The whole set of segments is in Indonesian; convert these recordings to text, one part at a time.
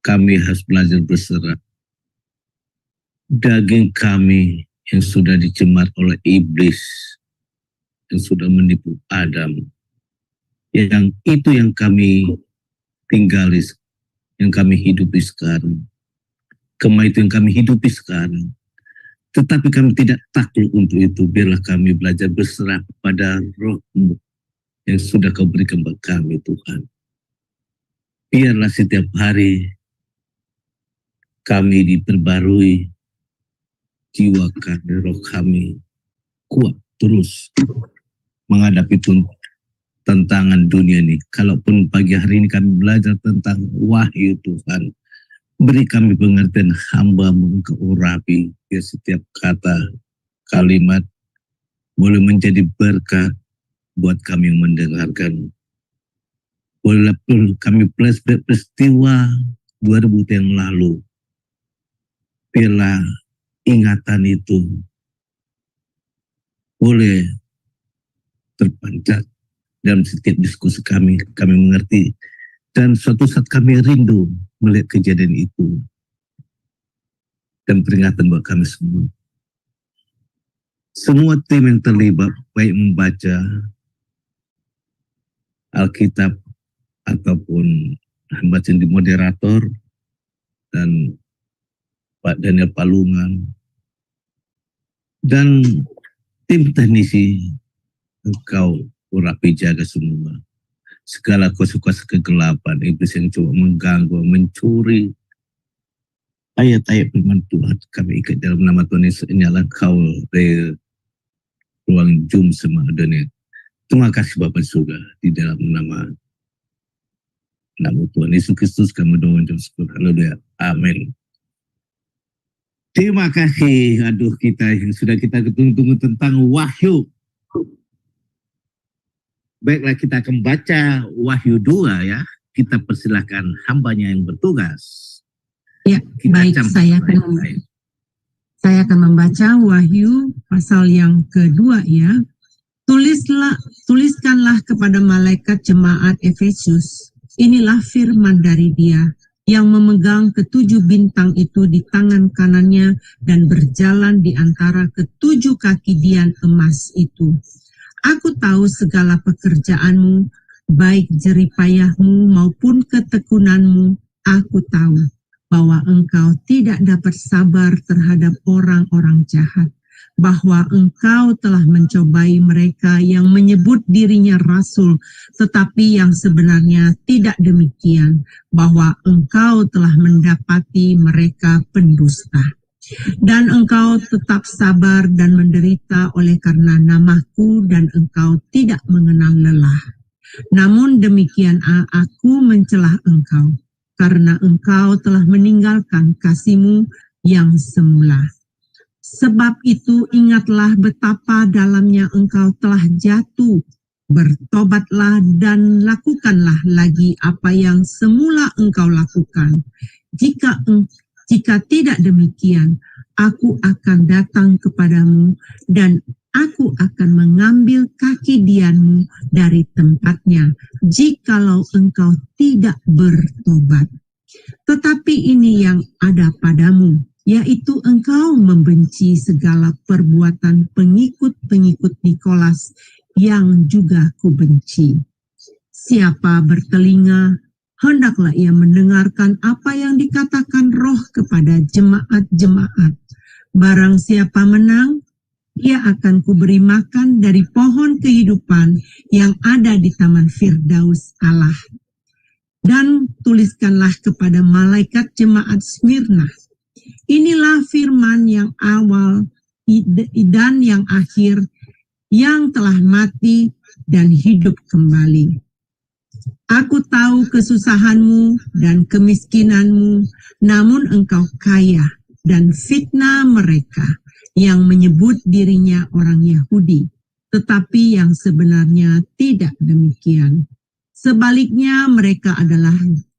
kami harus belajar berserah. Daging kami yang sudah dicemar oleh iblis, yang sudah menipu Adam, yang itu yang kami tinggali, yang kami hidupi sekarang. Kemah itu yang kami hidupi sekarang. Tetapi kami tidak takluk untuk itu. Biarlah kami belajar berserah kepada Roh-Mu yang sudah Kau berikan kepada kami, Tuhan. Biarlah setiap hari kami diperbarui, jiwa kami, roh kami kuat terus menghadapi tantangan dunia ini. Kalaupun pagi hari ini kami belajar tentang wahyu Tuhan, beri kami pengertian hamba-Mu Engkau urapi, biar setiap kata, kalimat boleh menjadi berkat buat kami yang mendengarkan. Walaupun kami flashback peristiwa 2000 yang lalu, biarlah ingatan itu boleh terpancar dalam setiap diskusi kami mengerti. Dan suatu saat kami rindu melihat kejadian itu. Dan peringatan buat kami semua. Semua tim yang terlibat, baik membaca Alkitab ataupun hamba di moderator dan Pak Daniel Palungan dan tim teknisi, Engkau urapi jaga semua. Segala kuasa-kuasa kegelapan, iblis yang coba mengganggu, mencuri ayat-ayat firman Tuhan, kami ikat dalam nama Tuhan Yesus. Nyala Kau dari ruang Zoom semua dunia. Terima kasih Bapak surga, di dalam nama Tuhan Yesus Kristus kami doa dan syukur. Haleluya. Amin. Terima kasih. Aduh, kita yang sudah kita tunggu tentang wahyu. Baiklah, kita akan baca Wahyu 2 ya. Kita persilahkan hambanya yang bertugas. Ya, baik, saya akan membaca Wahyu pasal yang kedua ya. Tuliskanlah kepada malaikat jemaat Efesus. Inilah firman dari Dia yang memegang ketujuh bintang itu di tangan kanannya dan berjalan di antara ketujuh kaki dian emas itu. Aku tahu segala pekerjaanmu, baik jeripayahmu maupun ketekunanmu. Aku tahu bahwa engkau tidak dapat sabar terhadap orang-orang jahat, bahwa engkau telah mencobai mereka yang menyebut dirinya rasul, tetapi yang sebenarnya tidak demikian, bahwa engkau telah mendapati mereka pendusta. Dan engkau tetap sabar dan menderita oleh karena namaku, dan engkau tidak mengenal lelah. Namun demikian aku mencelah engkau, karena engkau telah meninggalkan kasihmu yang semula. Sebab itu ingatlah betapa dalamnya engkau telah jatuh. Bertobatlah dan lakukanlah lagi apa yang semula engkau lakukan. Jika tidak demikian, aku akan datang kepadamu dan aku akan mengambil kaki dianmu dari tempatnya, jikalau engkau tidak bertobat. Tetapi ini yang ada padamu, yaitu engkau membenci segala perbuatan pengikut-pengikut Nikolas yang juga kubenci. Siapa bertelinga, hendaklah ia mendengarkan apa yang dikatakan Roh kepada jemaat-jemaat. Barang siapa menang, ia akan kuberi makan dari pohon kehidupan yang ada di taman Firdaus Allah. Dan tuliskanlah kepada malaikat jemaat Smyrna. Inilah firman yang awal dan yang akhir, yang telah mati dan hidup kembali. Aku tahu kesusahanmu dan kemiskinanmu, namun engkau kaya, dan fitnah mereka yang menyebut dirinya orang Yahudi, tetapi yang sebenarnya tidak demikian. Sebaliknya mereka adalah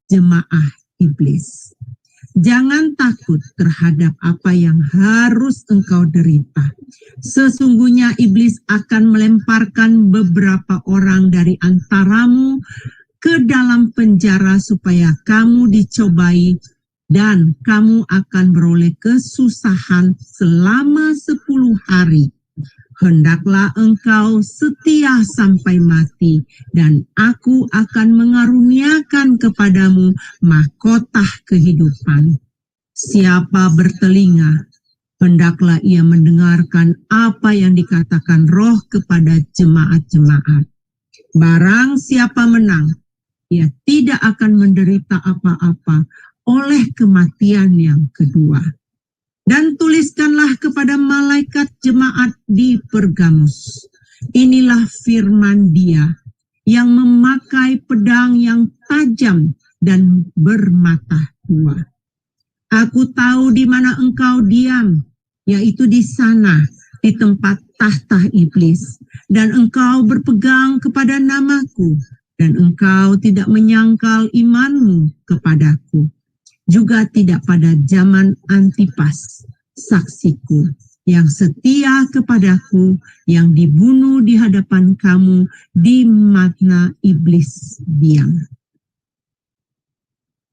jemaah iblis. Jangan takut terhadap apa yang harus engkau derita. Sesungguhnya iblis akan melemparkan beberapa orang dari antaramu ke dalam penjara supaya kamu dicobai dan kamu akan beroleh kesusahan selama 10 hari. Hendaklah engkau setia sampai mati, dan aku akan mengaruniakan kepadamu mahkota kehidupan. Siapa bertelinga, hendaklah ia mendengarkan apa yang dikatakan Roh kepada jemaat-jemaat. Barang siapa menang, ia tidak akan menderita apa-apa oleh kematian yang kedua. Dan tuliskanlah kepada malaikat jemaat di Pergamus. Inilah firman Dia yang memakai pedang yang tajam dan bermata dua. Aku tahu di mana engkau diam, yaitu di sana, di tempat tahta iblis. Dan engkau berpegang kepada namaku, dan engkau tidak menyangkal imanmu kepadaku. Juga tidak pada zaman Antipas, saksiku, yang setia kepadaku, yang dibunuh di hadapan kamu di mana iblis diam.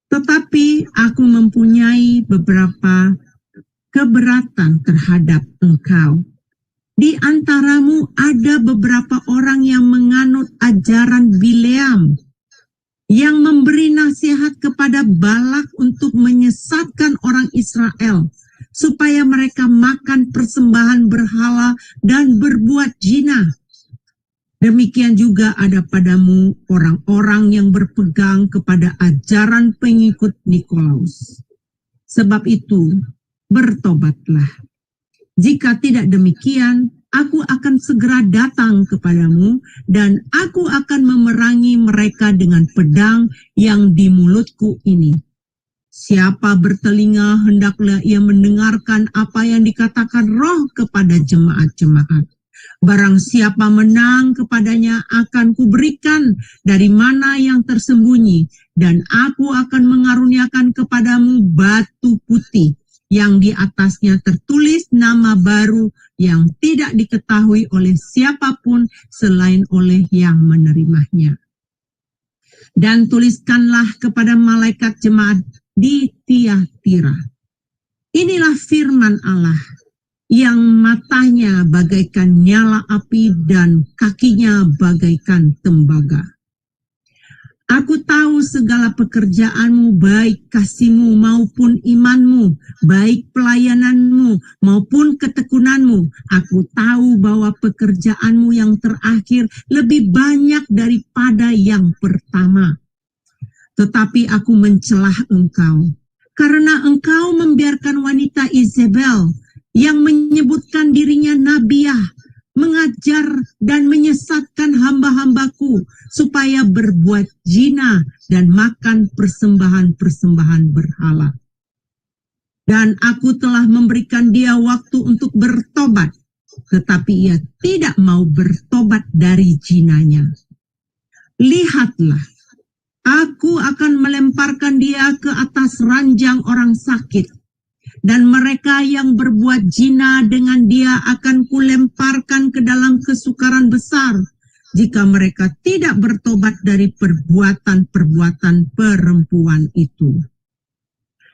Tetapi aku mempunyai beberapa keberatan terhadap engkau. Di antaramu ada beberapa orang yang menganut ajaran Bileam, yang memberi nasihat kepada Balak untuk menyesatkan orang Israel, supaya mereka makan persembahan berhala dan berbuat zina. Demikian juga ada padamu orang-orang yang berpegang kepada ajaran pengikut Nikolaus. Sebab itu, bertobatlah. Jika tidak demikian, aku akan segera datang kepadamu, dan aku akan memerangi mereka dengan pedang yang di mulutku ini. Siapa bertelinga, hendaklah ia mendengarkan apa yang dikatakan Roh kepada jemaat-jemaat. Barang siapa menang, kepadanya akan kuberikan dari mana yang tersembunyi, dan aku akan mengaruniakan kepadamu batu putih, yang di atasnya tertulis nama baru yang tidak diketahui oleh siapapun selain oleh yang menerimanya. Dan tuliskanlah kepada malaikat jemaat di Tiatira. Inilah firman Allah, yang matanya bagaikan nyala api dan kakinya bagaikan tembaga. Aku tahu segala pekerjaanmu, baik kasihmu maupun imanmu, baik pelayananmu maupun ketekunanmu. Aku tahu bahwa pekerjaanmu yang terakhir lebih banyak daripada yang pertama. Tetapi aku mencelah engkau, karena engkau membiarkan wanita Izebel yang menyebutkan dirinya nabiah, mengajar dan menyesatkan hamba-hambaku supaya berbuat zina dan makan persembahan-persembahan berhala. Dan aku telah memberikan dia waktu untuk bertobat, tetapi ia tidak mau bertobat dari zinanya. Lihatlah, aku akan melemparkan dia ke atas ranjang orang sakit, dan mereka yang berbuat zina dengan dia akan kulemparkan ke dalam kesukaran besar, jika mereka tidak bertobat dari perbuatan-perbuatan perempuan itu.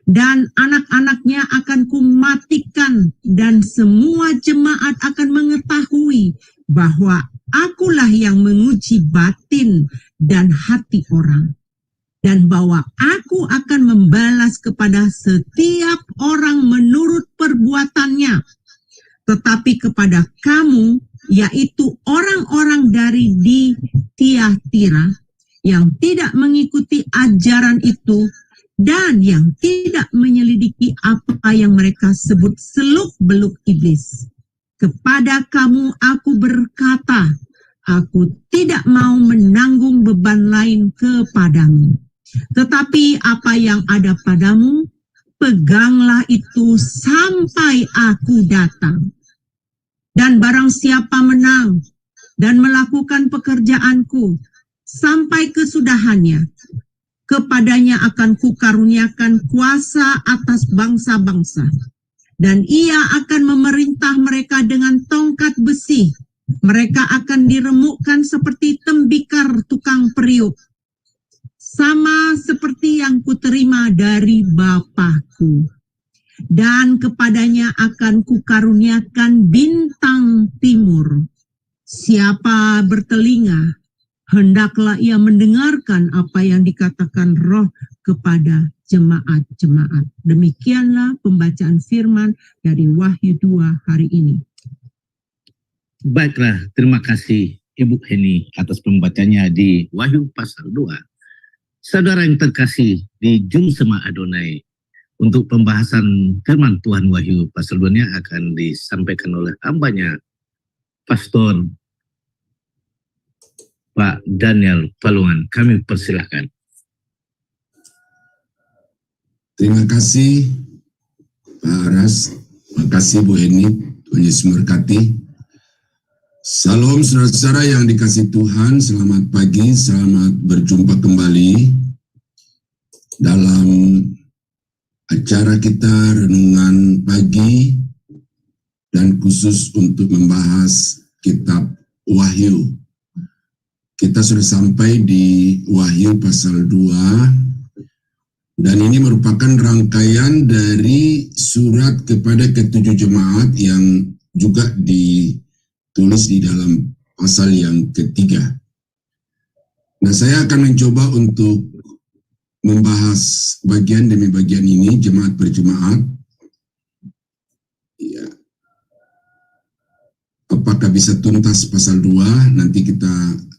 Dan anak-anaknya akan kumatikan, dan semua jemaat akan mengetahui bahwa akulah yang menguji batin dan hati orang, dan bahwa aku akan membalas kepada setiap orang menurut perbuatannya. Tetapi kepada kamu, yaitu orang-orang dari di Tiatira, yang tidak mengikuti ajaran itu, dan yang tidak menyelidiki apa yang mereka sebut seluk-beluk iblis, kepada kamu aku berkata, aku tidak mau menanggung beban lain kepadamu. Tetapi apa yang ada padamu, peganglah itu sampai aku datang. Dan barang siapa menang dan melakukan pekerjaanku sampai kesudahannya, kepadanya akan kukaruniakan kuasa atas bangsa-bangsa, dan ia akan memerintah mereka dengan tongkat besi. Mereka akan diremukkan seperti tembikar tukang periuk. sama seperti yang kuterima dari Bapakku. Dan kepadanya akan kukaruniakan bintang timur. Siapa bertelinga, hendaklah ia mendengarkan apa yang dikatakan Roh kepada jemaat-jemaat. Demikianlah pembacaan firman dari Wahyu 2 hari ini. Baiklah, terima kasih Ibu Heni atas pembacanya di Wahyu pasal 2. Saudara yang terkasih di Jumsema Adonai, untuk pembahasan firman Tuhan Wahyu pasal 2-nya akan disampaikan oleh hambanya, Pastor Pak Daniel Palungan. Kami persilahkan. Terima kasih Pak Aras, terima kasih Bu Heni, Tuhan Yesus memberkati. Salam saudara-saudara yang dikasihi Tuhan, selamat pagi, selamat berjumpa kembali dalam acara kita renungan pagi dan khusus untuk membahas kitab Wahyu. Kita sudah sampai di Wahyu pasal 2 dan ini merupakan rangkaian dari surat kepada ketujuh jemaat yang juga ditulis di dalam pasal yang ketiga. Nah, saya akan mencoba untuk membahas bagian demi bagian ini, jemaat per jemaat. Ya. Apakah bisa tuntas pasal 2? Nanti kita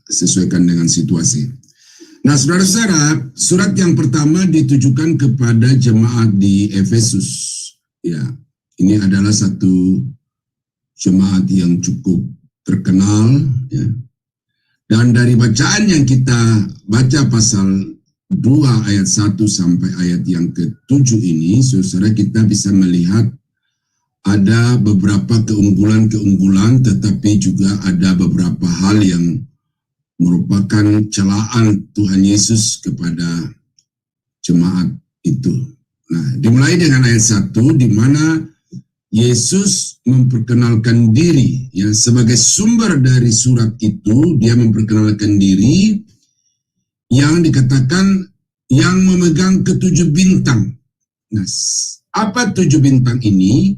sesuaikan dengan situasi. Nah, saudara-saudara, surat yang pertama ditujukan kepada jemaat di Efesus. Ya, ini adalah satu jemaat yang cukup terkenal. Ya. Dan dari bacaan yang kita baca pasal 2 ayat 1 sampai ayat yang ke-7 ini, saudara, kita bisa melihat ada beberapa keunggulan-keunggulan, tetapi juga ada beberapa hal yang merupakan celaan Tuhan Yesus kepada jemaat itu. Nah, dimulai dengan ayat 1, di mana Yesus memperkenalkan diri, ya, sebagai sumber dari surat itu. Dia memperkenalkan diri yang dikatakan yang memegang ketujuh bintang. Nah, apa 7 bintang ini?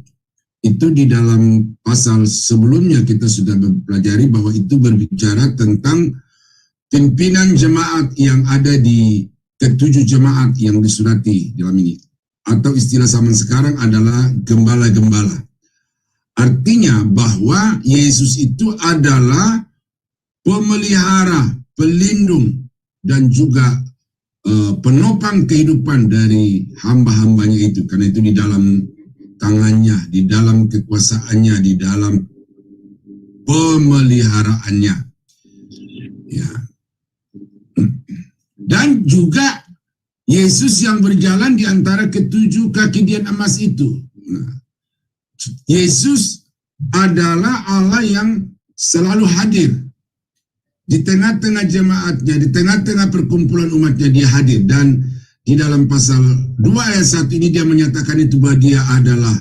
Itu di dalam pasal sebelumnya kita sudah mempelajari bahwa itu berbicara tentang pimpinan jemaat yang ada di ketujuh jemaat yang disurati dalam ini. Atau istilah zaman sekarang adalah gembala-gembala. Artinya bahwa Yesus itu adalah pemelihara, pelindung, dan juga penopang kehidupan dari hamba-hambanya itu. Karena itu di dalam tangannya, di dalam kekuasaannya, di dalam pemeliharaannya. Ya. Dan juga Yesus yang berjalan di antara ketujuh kaki dian emas itu. Nah, Yesus adalah Allah yang selalu hadir di tengah-tengah jemaatnya, di tengah-tengah perkumpulan umatnya. Dia hadir. Dan di dalam pasal 2 ayat 1 ini dia menyatakan itu bahwa dia adalah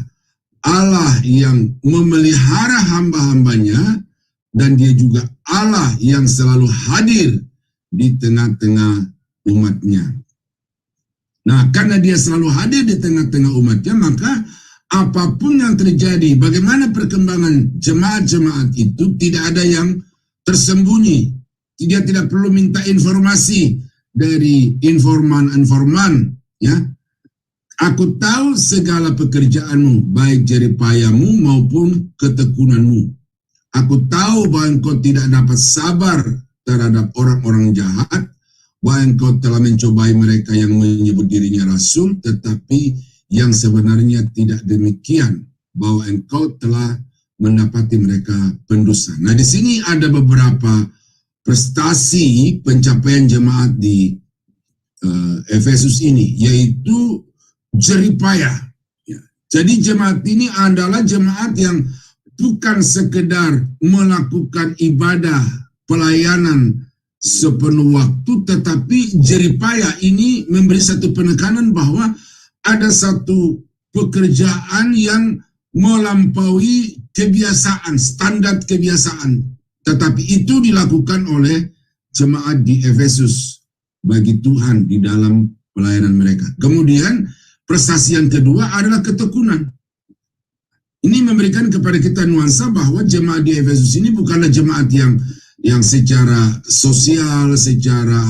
Allah yang memelihara hamba-hambanya, dan dia juga Allah yang selalu hadir di tengah-tengah umatnya. Nah, karena dia selalu hadir di tengah-tengah umatnya, maka apapun yang terjadi, bagaimana perkembangan jemaat-jemaat itu, tidak ada yang tersembunyi. Dia tidak perlu minta informasi dari informan-informan, ya. Aku tahu segala pekerjaanmu, baik jeripayamu maupun ketekunanmu. Aku tahu bahwa engkau tidak dapat sabar terhadap orang-orang jahat, bahwa engkau telah mencobai mereka yang menyebut dirinya rasul, tetapi yang sebenarnya tidak demikian, bahwa engkau telah mendapati mereka pendusta. Nah, di sini ada beberapa prestasi pencapaian jemaat di Efesus ini, yaitu jeripaya. Ya. Jadi jemaat ini adalah jemaat yang bukan sekedar melakukan ibadah pelayanan sepenuh waktu, tetapi jeripaya ini memberi satu penekanan bahwa ada satu pekerjaan yang melampaui kebiasaan, standar kebiasaan. Tetapi itu dilakukan oleh jemaat di Efesus. bagi Tuhan di dalam pelayanan mereka. Kemudian prestasi yang kedua adalah ketekunan. Ini memberikan kepada kita nuansa bahwa jemaat di Efesus ini bukanlah jemaat yang secara sosial, secara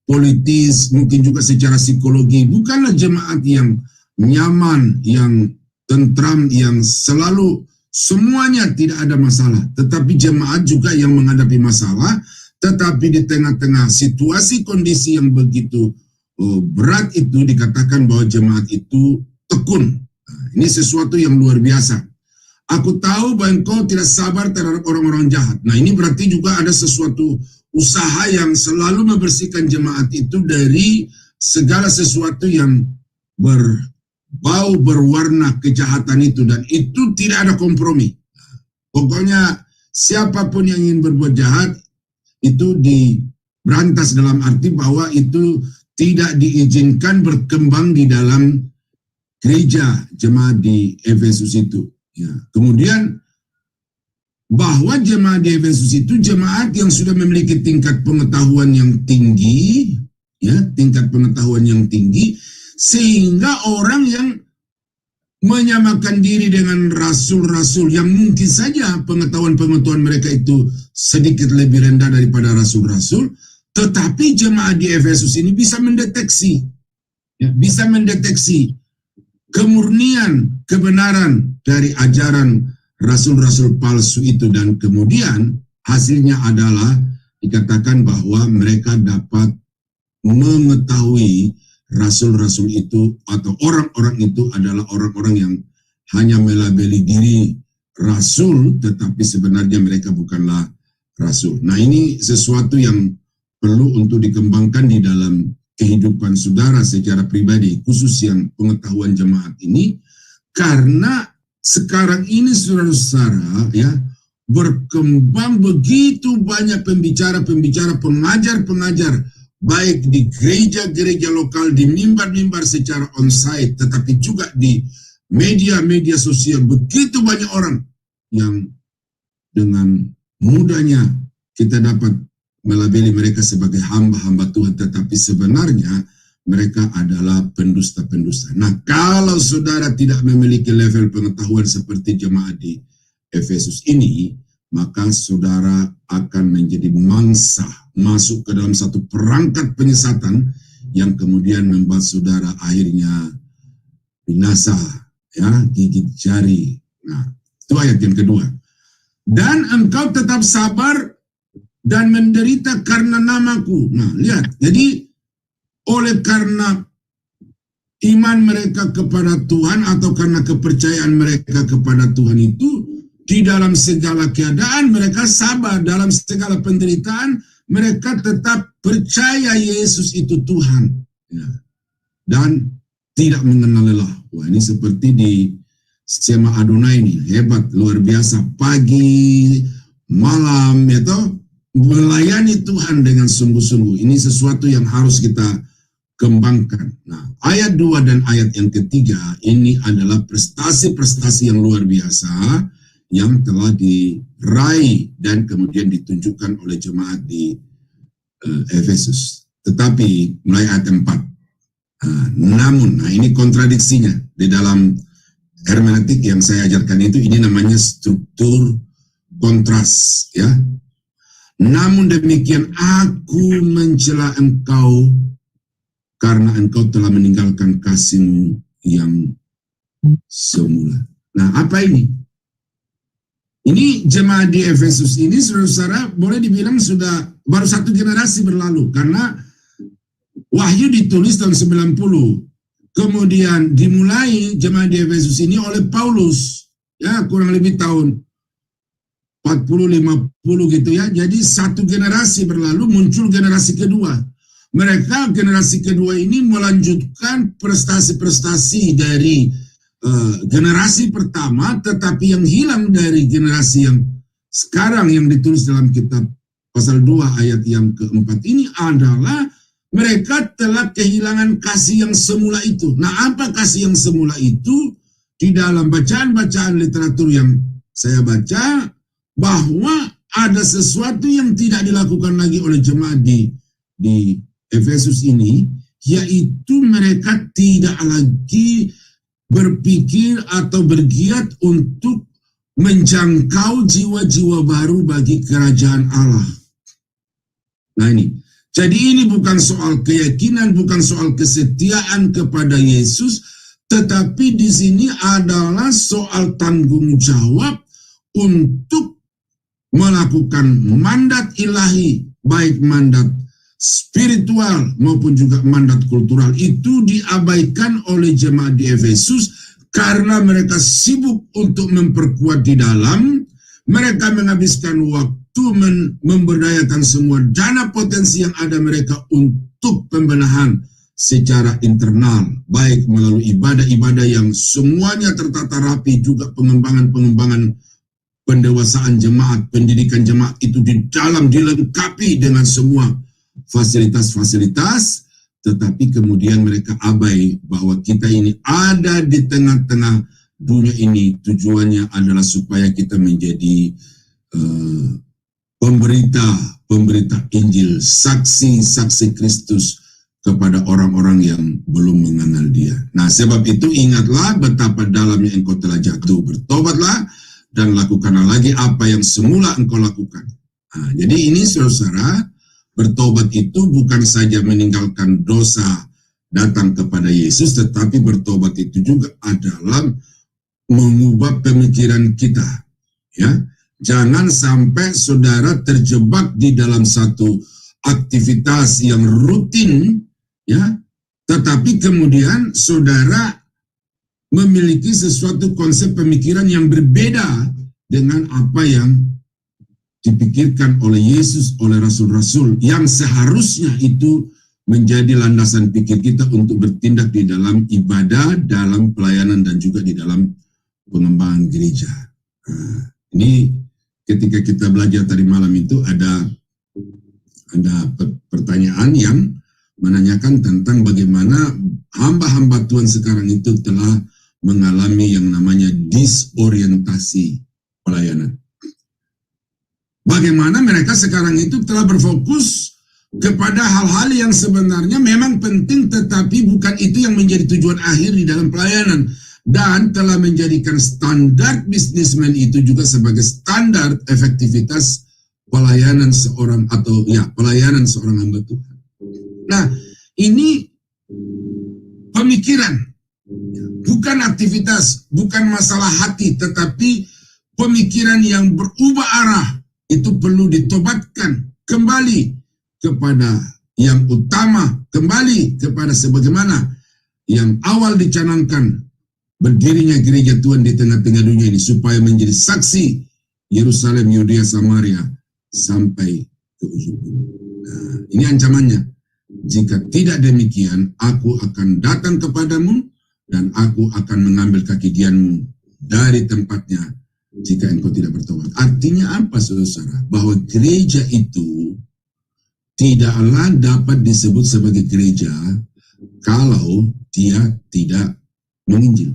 politis, mungkin juga secara psikologi. Bukanlah jemaat yang nyaman, yang tentram, yang selalu semuanya tidak ada masalah. Tetapi jemaat juga yang menghadapi masalah, tetapi di tengah-tengah situasi kondisi yang begitu berat itu dikatakan bahwa jemaat itu tekun. Ini sesuatu yang luar biasa. Aku tahu bahwa engkau tidak sabar terhadap orang-orang jahat. Nah, ini berarti juga ada sesuatu usaha yang selalu membersihkan jemaat itu dari segala sesuatu yang berbau, berwarna kejahatan itu. Dan itu tidak ada kompromi. Pokoknya siapapun yang ingin berbuat jahat, itu diberantas dalam arti bahwa itu tidak diizinkan berkembang di dalam gereja jemaat di Efesus itu. Ya. Kemudian bahwa jemaat di Efesus itu jemaat yang sudah memiliki tingkat pengetahuan yang tinggi, ya, tingkat pengetahuan yang tinggi, sehingga orang yang menyamakan diri dengan rasul-rasul yang mungkin saja pengetahuan-pengetahuan mereka itu sedikit lebih rendah daripada rasul-rasul, tetapi jemaat di Efesus ini bisa mendeteksi, ya, bisa mendeteksi kemurnian, kebenaran dari ajaran rasul-rasul palsu itu, dan kemudian hasilnya adalah dikatakan bahwa mereka dapat mengetahui rasul-rasul itu atau orang-orang itu adalah orang-orang yang hanya melabeli diri rasul, tetapi sebenarnya mereka bukanlah rasul. Nah, ini sesuatu yang perlu untuk dikembangkan di dalam kehidupan saudara secara pribadi, khusus yang pengetahuan jemaat ini, karena sekarang ini saudara-saudara, ya, berkembang begitu banyak pembicara-pembicara, pengajar-pengajar, baik di gereja-gereja lokal, di mimbar-mimbar secara onsite, tetapi juga di media-media sosial. Begitu banyak orang yang dengan mudahnya kita dapat melabeli mereka sebagai hamba-hamba Tuhan, tetapi sebenarnya mereka adalah pendusta-pendusta. Nah, kalau saudara tidak memiliki level pengetahuan seperti jemaat di Efesus ini, maka saudara akan menjadi mangsa, masuk ke dalam satu perangkat penyesatan yang kemudian membuat saudara akhirnya binasa, ya, gigit jari. Nah, itu ayat yang kedua. Dan engkau tetap sabar dan menderita karena namaku. Nah, lihat, jadi oleh karena iman mereka kepada Tuhan atau karena kepercayaan mereka kepada Tuhan itu, di dalam segala keadaan mereka sabar, dalam segala penderitaan mereka tetap percaya Yesus itu Tuhan, ya, dan tidak mengenal lelah. Wah, ini seperti di Shema Adonai ini, hebat, luar biasa, pagi, malam, ya toh, melayani Tuhan dengan sungguh-sungguh. Ini sesuatu yang harus kita kembangkan. Nah, ayat 2 dan ayat yang ketiga ini adalah prestasi-prestasi yang luar biasa yang telah diraih dan kemudian ditunjukkan oleh jemaat di Efesus. Tetapi mulai ayat 4. Namun, nah ini kontradiksinya di dalam hermeneutik yang saya ajarkan itu, ini namanya struktur kontras, ya. Namun demikian aku mencela engkau karena engkau telah meninggalkan kasihmu yang semula. Nah, apa ini? Ini jemaat di Efesus ini, saudara-saudara, boleh dibilang sudah baru satu generasi berlalu, karena Wahyu ditulis tahun 90. Kemudian dimulai jemaat di Efesus ini oleh Paulus, ya, kurang lebih tahun 40-50 gitu, ya. Jadi satu generasi berlalu, muncul generasi kedua. Mereka generasi kedua ini melanjutkan prestasi-prestasi dari generasi pertama, tetapi yang hilang dari generasi yang sekarang yang ditulis dalam kitab pasal 2 ayat yang keempat ini adalah mereka telah kehilangan kasih yang semula itu. Nah, apa kasih yang semula itu? Di dalam bacaan-bacaan literatur yang saya baca, bahwa ada sesuatu yang tidak dilakukan lagi oleh jemaat di Efesus ini, yaitu mereka tidak lagi berpikir atau bergiat untuk menjangkau jiwa-jiwa baru bagi kerajaan Allah. Nah ini, jadi ini bukan soal keyakinan, bukan soal kesetiaan kepada Yesus, tetapi di sini adalah soal tanggung jawab untuk melakukan mandat ilahi, baik mandat spiritual maupun juga mandat kultural. Itu diabaikan oleh jemaat di Efesus karena mereka sibuk untuk memperkuat di dalam, mereka menghabiskan waktu memberdayakan semua dana potensi yang ada mereka untuk pembenahan secara internal, baik melalui ibadah-ibadah yang semuanya tertata rapi, juga pengembangan pendewasaan jemaat, pendidikan jemaat itu di dalam dilengkapi dengan semua fasilitas-fasilitas, tetapi kemudian mereka abai bahwa kita ini ada di tengah-tengah dunia ini, tujuannya adalah supaya kita menjadi pemberita Injil, saksi-saksi Kristus kepada orang-orang yang belum mengenal Dia. Nah, sebab itu ingatlah betapa dalamnya engkau telah jatuh, bertobatlah dan lakukanlah lagi apa yang semula engkau lakukan. Nah, jadi ini saudara, bertobat itu bukan saja meninggalkan dosa datang kepada Yesus, tetapi bertobat itu juga adalah mengubah pemikiran kita. Ya, jangan sampai saudara terjebak di dalam satu aktivitas yang rutin, ya, tetapi kemudian saudara memiliki sesuatu konsep pemikiran yang berbeda dengan apa yang dipikirkan oleh Yesus, oleh rasul-rasul, yang seharusnya itu menjadi landasan pikir kita untuk bertindak di dalam ibadah, dalam pelayanan, dan juga di dalam pengembangan gereja. Nah, ini ketika kita belajar tadi malam itu ada pertanyaan yang menanyakan tentang bagaimana hamba-hamba Tuhan sekarang itu telah mengalami yang namanya disorientasi pelayanan. Bagaimana mereka sekarang itu telah berfokus kepada hal-hal yang sebenarnya memang penting, tetapi bukan itu yang menjadi tujuan akhir di dalam pelayanan. Dan telah menjadikan standar bisnismen itu juga sebagai standar efektivitas pelayanan seorang pelayanan seorang hamba Tuhan. Nah, ini pemikiran, bukan aktivitas, bukan masalah hati, tetapi pemikiran yang berubah arah. Itu perlu ditobatkan kembali kepada yang utama, kembali kepada sebagaimana yang awal dicanangkan berdirinya gereja Tuhan di tengah-tengah dunia ini, supaya menjadi saksi Yerusalem, Yudea, Samaria sampai ke ujung bumi. Nah, ini ancamannya. Jika tidak demikian, aku akan datang kepadamu dan aku akan mengambil kakidianmu dari tempatnya jika engkau tidak bertobat. Artinya apa, saudara? Bahwa gereja itu tidaklah dapat disebut sebagai gereja kalau dia tidak menginjil.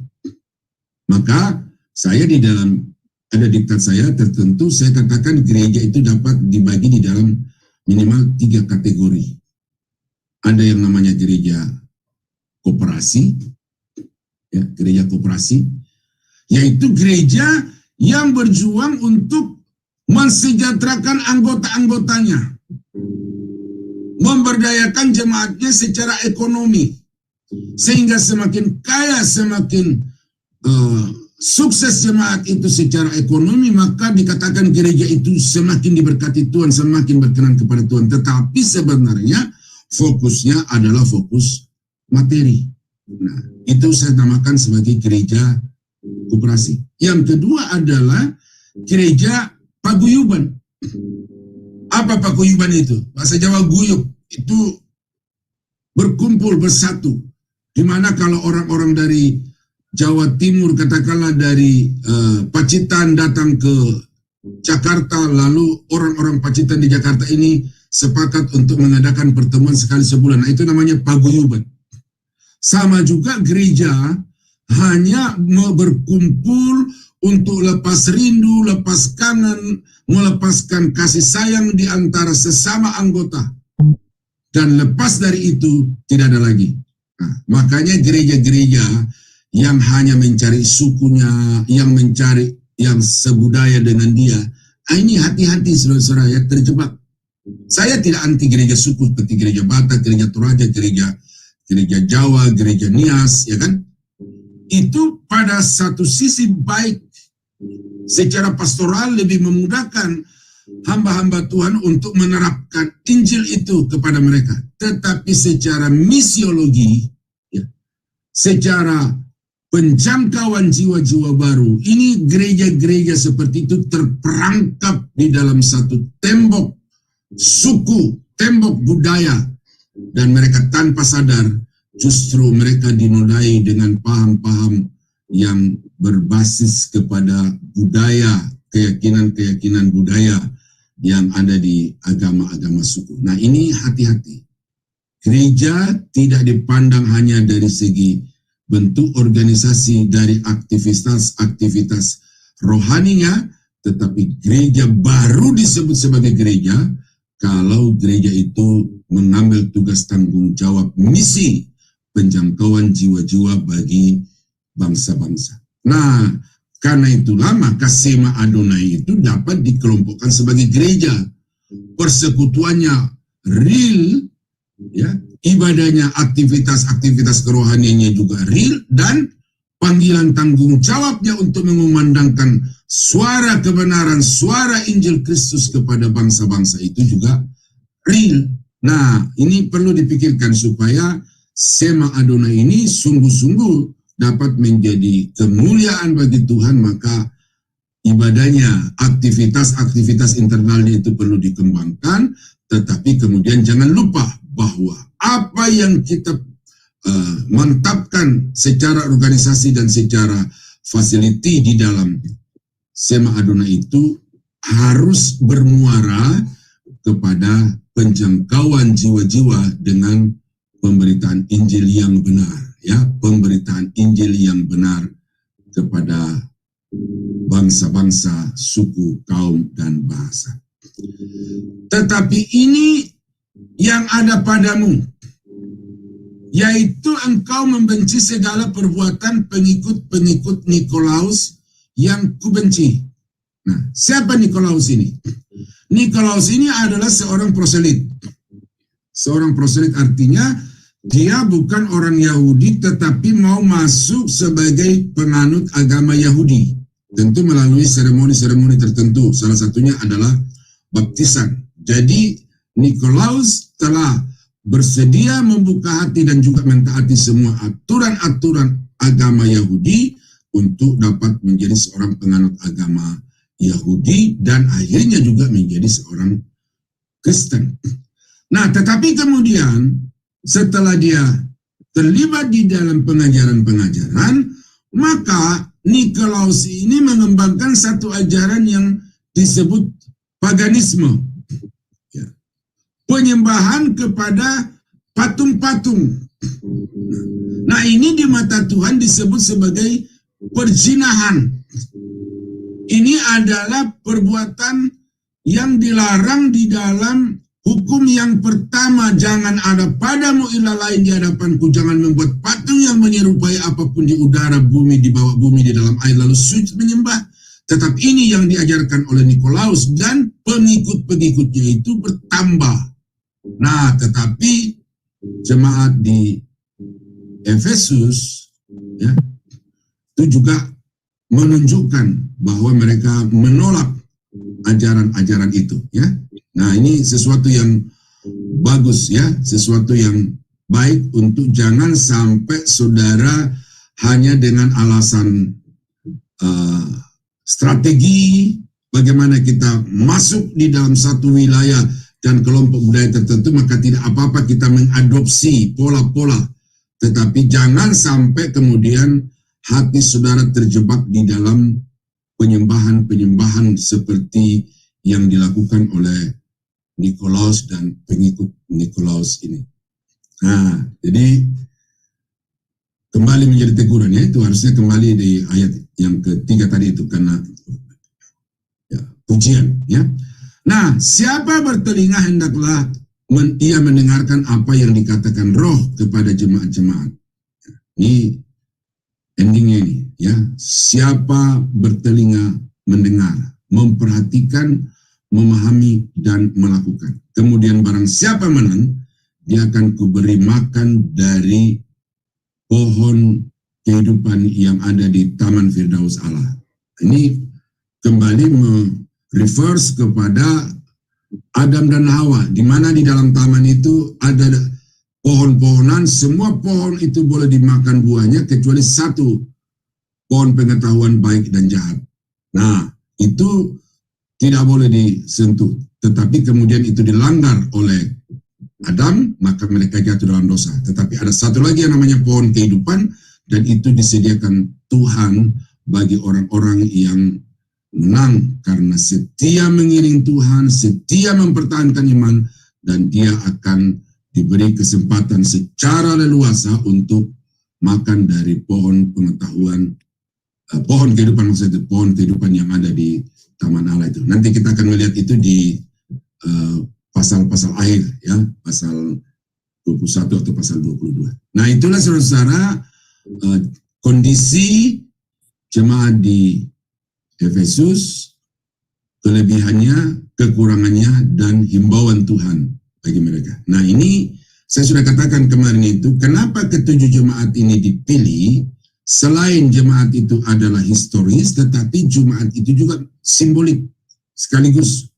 Maka saya di dalam, ada diktat saya tertentu, saya katakan gereja itu dapat dibagi di dalam minimal 3 kategori. Ada yang namanya gereja koperasi, ya, gereja koperasi, yaitu gereja yang berjuang untuk mensejahterakan anggota-anggotanya, memberdayakan jemaatnya secara ekonomi, sehingga semakin kaya, semakin sukses jemaat itu secara ekonomi, maka dikatakan gereja itu semakin diberkati Tuhan, semakin berkenan kepada Tuhan. Tetapi sebenarnya fokusnya adalah fokus materi. Nah, itu saya namakan sebagai gereja koperasi. Yang kedua adalah gereja paguyuban. Apa paguyuban itu? Bahasa Jawa guyub, itu berkumpul bersatu. Di mana kalau orang-orang dari Jawa Timur, katakanlah dari Pacitan datang ke Jakarta, lalu orang-orang Pacitan di Jakarta ini sepakat untuk mengadakan pertemuan sekali sebulan. Nah, itu namanya paguyuban. Sama juga gereja hanya mau berkumpul untuk lepas rindu, lepas kangen, melepaskan kasih sayang di antara sesama anggota. dan lepas dari itu tidak ada lagi. Nah, makanya gereja-gereja yang hanya mencari sukunya, yang mencari yang sebudaya dengan dia, ini hati-hati saudara-saudara ya, terjebak. Saya tidak anti gereja suku seperti gereja Batak, gereja Toraja, gereja Jawa, gereja Nias, ya kan? Itu pada satu sisi baik, secara pastoral lebih memudahkan hamba-hamba Tuhan untuk menerapkan Injil itu kepada mereka. Tetapi secara misiologi, ya, secara penjangkauan jiwa-jiwa baru, ini gereja-gereja seperti itu terperangkap di dalam satu tembok suku, tembok budaya, dan mereka tanpa sadar justru mereka dinodai dengan paham-paham yang berbasis kepada budaya, keyakinan-keyakinan budaya yang ada di agama-agama suku. Nah, ini hati-hati. Gereja tidak dipandang hanya dari segi bentuk organisasi, dari aktivitas-aktivitas rohaninya, tetapi gereja baru disebut sebagai gereja kalau gereja itu mengambil tugas tanggung jawab misi penjangkauan jiwa-jiwa bagi bangsa-bangsa. Nah, karena itulah maka Sema Adonai itu dapat dikelompokkan sebagai gereja. Persekutuannya real, ya, ibadahnya, aktivitas-aktivitas kerohaniannya juga real, dan panggilan tanggung jawabnya untuk mengumandangkan suara kebenaran, suara Injil Kristus kepada bangsa-bangsa itu juga real. Nah, ini perlu dipikirkan supaya Sema Adonai ini sungguh-sungguh dapat menjadi kemuliaan bagi Tuhan, maka ibadahnya, aktivitas-aktivitas internalnya itu perlu dikembangkan, tetapi kemudian jangan lupa bahwa apa yang kita mantapkan secara organisasi dan secara facility di dalam Sema Adonai itu harus bermuara kepada penjangkauan jiwa-jiwa dengan pemberitaan Injil yang benar, ya, pemberitaan Injil yang benar kepada bangsa-bangsa, suku, kaum, dan bahasa. Tetapi ini yang ada padamu, yaitu engkau membenci segala perbuatan pengikut-pengikut Nikolaus yang kubenci. Nah, siapa Nikolaus ini? Nikolaus ini adalah seorang proselit. Seorang proselit artinya dia bukan orang Yahudi tetapi mau masuk sebagai penganut agama Yahudi. Tentu melalui seremoni-seremoni tertentu. Salah satunya adalah baptisan. Jadi Nikolaus telah bersedia membuka hati dan juga mentaati semua aturan-aturan agama Yahudi untuk dapat menjadi seorang penganut agama Yahudi dan akhirnya juga menjadi seorang Kristen. Nah, tetapi kemudian setelah dia terlibat di dalam pengajaran-pengajaran, maka Nikolaus ini mengembangkan satu ajaran yang disebut paganisme. Ya. Penyembahan kepada patung-patung. Nah, ini di mata Tuhan disebut sebagai perzinahan. Ini adalah perbuatan yang dilarang di dalam hukum yang pertama, jangan ada padamu ilah lain di hadapanku, jangan membuat patung yang menyerupai apapun di udara, bumi, di bawah bumi, di dalam air, lalu sujud menyembah. Tetapi ini yang diajarkan oleh Nikolaus dan pengikut-pengikutnya itu bertambah. Nah, tetapi jemaat di Efesus, ya, itu juga menunjukkan bahwa mereka menolak ajaran-ajaran itu, ya. Nah, ini sesuatu yang bagus, ya, sesuatu yang baik untuk jangan sampai saudara hanya dengan alasan strategi bagaimana kita masuk di dalam satu wilayah dan kelompok budaya tertentu, maka tidak apa-apa kita mengadopsi pola-pola, tetapi jangan sampai kemudian hati saudara terjebak di dalam penyembahan-penyembahan seperti yang dilakukan oleh Nikolaus dan pengikut Nikolaus ini. Nah, jadi kembali menjadi teguran, ya, itu harusnya kembali di ayat yang ketiga tadi itu, karena ya, pujian, ya. Nah, siapa bertelinga hendaklah ia mendengarkan apa yang dikatakan Roh kepada jemaat-jemaat. Ini endingnya ini, ya. Siapa bertelinga mendengar, memperhatikan, memahami, dan melakukan. Kemudian barang siapa menang, dia akan kuberi makan dari pohon kehidupan yang ada di Taman Firdaus Allah. Ini kembali reverse kepada Adam dan Hawa, di mana di dalam taman itu ada pohon-pohonan, semua pohon itu boleh dimakan buahnya kecuali satu, pohon pengetahuan baik dan jahat. Nah, itu tidak boleh disentuh, tetapi kemudian itu dilanggar oleh Adam, maka mereka jatuh dalam dosa. Tetapi ada satu lagi yang namanya pohon kehidupan, dan itu disediakan Tuhan bagi orang-orang yang menang karena setia mengiring Tuhan, setia mempertahankan iman, dan dia akan diberi kesempatan secara leluasa untuk makan dari pohon pengetahuan, pohon kehidupan, maksudnya pohon kehidupan yang ada di Taman Allah itu. Nanti kita akan melihat itu di pasal-pasal akhir, ya, pasal 21 atau pasal 22. Nah, itulah saudara-saudara kondisi jemaat di Efesus, kelebihannya, kekurangannya, dan himbauan Tuhan bagi mereka. Nah, ini saya sudah katakan kemarin itu, kenapa ketujuh jemaat ini dipilih, selain jemaat itu adalah historis, tetapi jemaat itu juga simbolik sekaligus.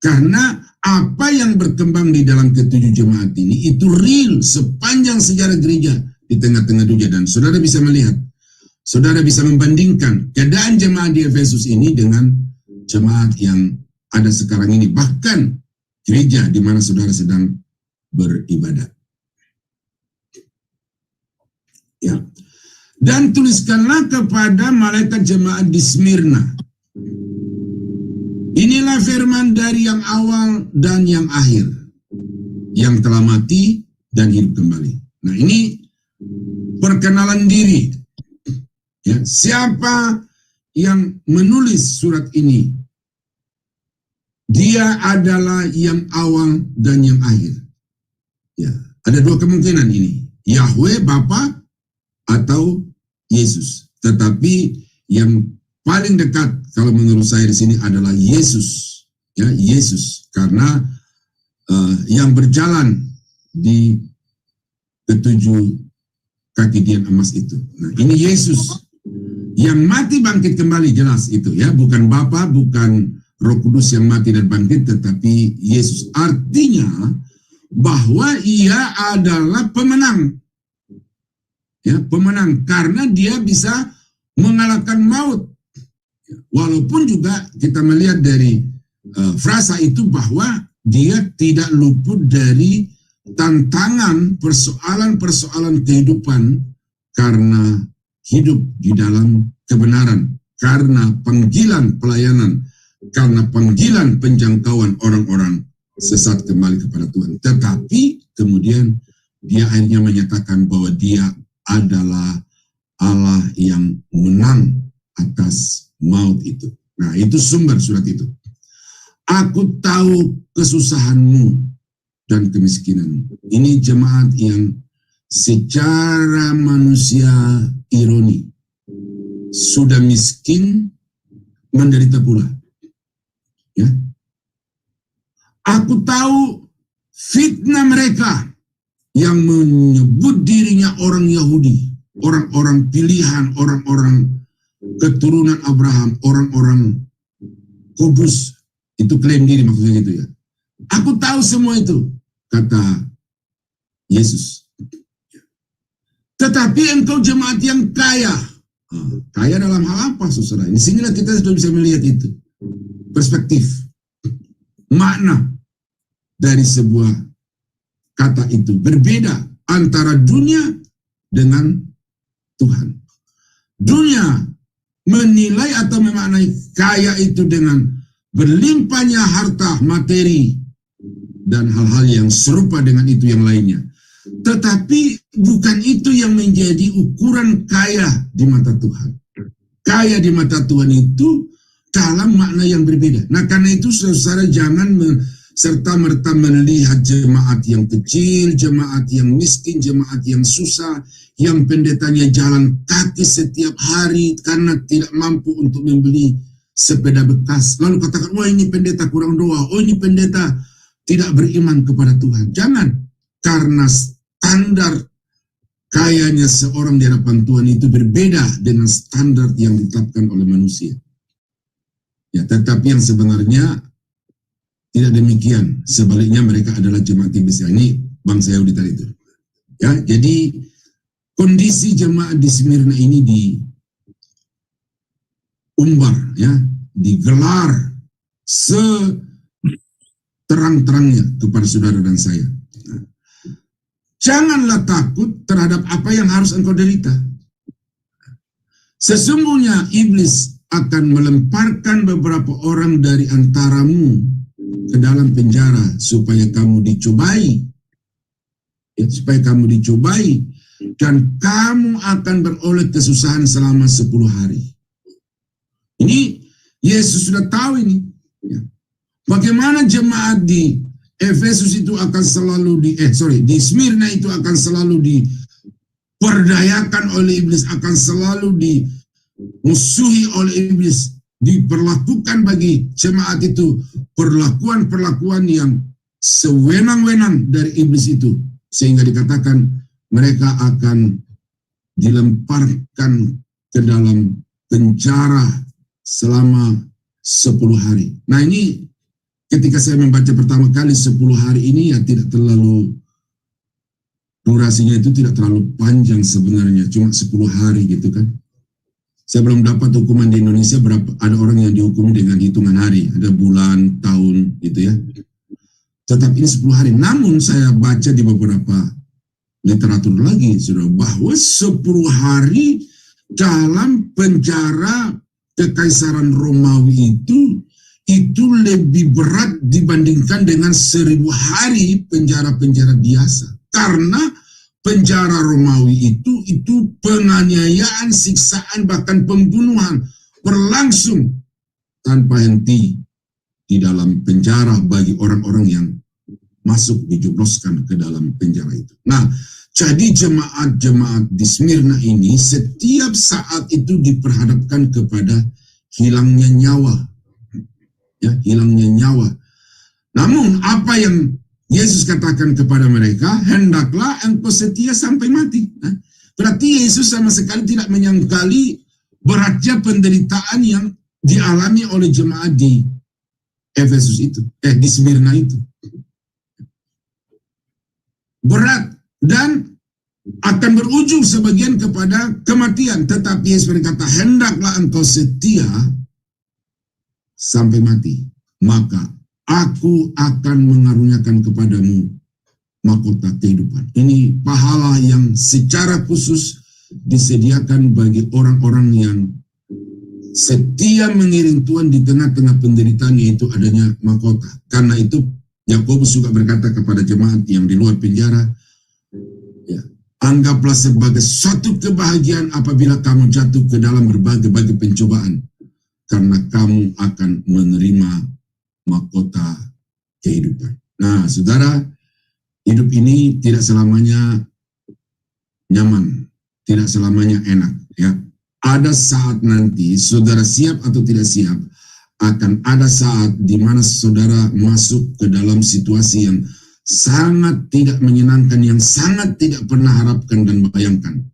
Karena apa yang berkembang di dalam ketujuh jemaat ini, itu real sepanjang sejarah gereja di tengah-tengah dunia. Dan saudara bisa melihat, saudara bisa membandingkan keadaan jemaat di Efesus ini dengan jemaat yang ada sekarang ini, bahkan gereja di mana saudara sedang beribadat. Ya. Dan tuliskanlah kepada malaikat jemaat di Smyrna. Inilah firman dari yang awal dan yang akhir, yang telah mati dan hidup kembali. Nah, ini perkenalan diri. Ya, siapa yang menulis surat ini? Dia adalah yang awal dan yang akhir. Ya, ada dua kemungkinan ini. Yahweh Bapa atau Yesus. Tetapi yang paling dekat kalau menurut saya di sini adalah Yesus. Ya, Yesus, karena yang berjalan di ketujuh kaki dian emas itu. Nah, ini Yesus. Yang mati bangkit kembali, jelas itu, ya, bukan Bapa, bukan Roh Kudus yang mati dan bangkit, tetapi Yesus. Artinya bahwa ia adalah pemenang. Ya, pemenang karena dia bisa mengalahkan maut. Walaupun juga kita melihat dari frasa itu bahwa dia tidak luput dari tantangan persoalan-persoalan kehidupan karena hidup di dalam kebenaran, karena panggilan pelayanan, karena panggilan penjangkauan orang-orang sesat kembali kepada Tuhan. Tetapi kemudian dia akhirnya menyatakan bahwa dia adalah Allah yang menang atas maut itu. Nah, itu sumber surat itu. Aku tahu kesusahanmu dan kemiskinanmu. Ini jemaat yang secara manusia ironi, sudah miskin, menderita pula. Ya. Aku tahu fitnah mereka yang menyebut dirinya orang Yahudi, orang-orang pilihan, orang-orang keturunan Abraham, orang-orang kudus. Itu klaim diri maksudnya gitu, ya. Aku tahu semua itu, kata Yesus. Tetapi engkau jemaat yang kaya. Kaya dalam hal apa, saudara? Di sinilah kita sudah bisa melihat itu. Perspektif. Makna dari sebuah kata itu. Berbeda antara dunia dengan Tuhan. Dunia menilai atau memaknai kaya itu dengan berlimpahnya harta, materi, dan hal-hal yang serupa dengan itu yang lainnya. Tetapi bukan itu yang menjadi ukuran kaya di mata Tuhan. Kaya di mata Tuhan itu dalam makna yang berbeda. Nah, karena itu saudara jangan serta merta melihat jemaat yang kecil, jemaat yang miskin, jemaat yang susah, yang pendetanya jalan kaki setiap hari karena tidak mampu untuk membeli sepeda bekas. Lalu katakan, wah ini pendeta kurang doa, oh ini pendeta tidak beriman kepada Tuhan. Jangan, karena standar kayanya seorang di hadapan Tuhan itu berbeda dengan standar yang ditetapkan oleh manusia. Ya, tetapi yang sebenarnya tidak demikian. Sebaliknya mereka adalah jemaat iblis. Ini bangsa Yahudi tadi itu. Ya, jadi kondisi jemaat di Smyrna ini diumbar, ya, digelar seterang-terangnya kepada saudara dan saya. Janganlah takut terhadap apa yang harus engkau derita. Sesungguhnya iblis akan melemparkan beberapa orang dari antaramu ke dalam penjara supaya kamu dicobai. Ya, supaya kamu dicobai dan kamu akan beroleh kesusahan selama 10 hari. Ini Yesus sudah tahu ini. Ya. Bagaimana jemaat di Efesus itu akan selalu di Smyrna itu akan selalu diperdayakan oleh iblis, akan selalu dimusuhi oleh iblis, diperlakukan bagi jemaat itu perlakuan-perlakuan yang sewenang-wenang dari iblis itu, sehingga dikatakan mereka akan dilemparkan ke dalam penjara selama 10 hari. Nah ini ketika saya membaca pertama kali 10 hari ini, ya tidak terlalu, durasinya itu tidak terlalu panjang sebenarnya, cuma 10 hari gitu kan. Saya belum dapat hukuman di Indonesia berapa, ada orang yang dihukumi dengan hitungan hari, ada bulan, tahun gitu ya. Tetap ini 10 hari. Namun saya baca di beberapa literatur lagi, sudah, bahwa 10 hari dalam penjara Kekaisaran Romawi itu lebih berat dibandingkan dengan 1000 hari penjara-penjara biasa. Karena penjara Romawi itu penganiayaan, siksaan, bahkan pembunuhan berlangsung tanpa henti di dalam penjara bagi orang-orang yang masuk dijebloskan ke dalam penjara itu. Nah, jadi jemaat-jemaat di Smyrna ini setiap saat itu diperhadapkan kepada hilangnya nyawa. Ya, hilangnya nyawa. Namun apa yang Yesus katakan kepada mereka, hendaklah engkau setia sampai mati. Nah, berarti Yesus sama sekali tidak menyangkali beratnya penderitaan yang dialami oleh jemaat di Efesus itu, di Smyrna itu. Berat dan akan berujung sebagian kepada kematian. Tetapi Yesus berkata, hendaklah engkau setia sampai mati, maka aku akan mengaruniakan kepadamu mahkota kehidupan. Ini pahala yang secara khusus disediakan bagi orang-orang yang setia mengiring Tuhan di tengah-tengah penderitaan, yaitu adanya mahkota. Karena itu Yakobus juga berkata kepada jemaat yang di luar penjara, ya, anggaplah sebagai suatu kebahagiaan apabila kamu jatuh ke dalam berbagai-bagai pencobaan, karena kamu akan menerima mahkota kehidupan. Nah, saudara, hidup ini tidak selamanya nyaman, tidak selamanya enak. Ya, ada saat nanti, saudara siap atau tidak siap, akan ada saat di mana saudara masuk ke dalam situasi yang sangat tidak menyenangkan, yang sangat tidak pernah harapkan dan bayangkan.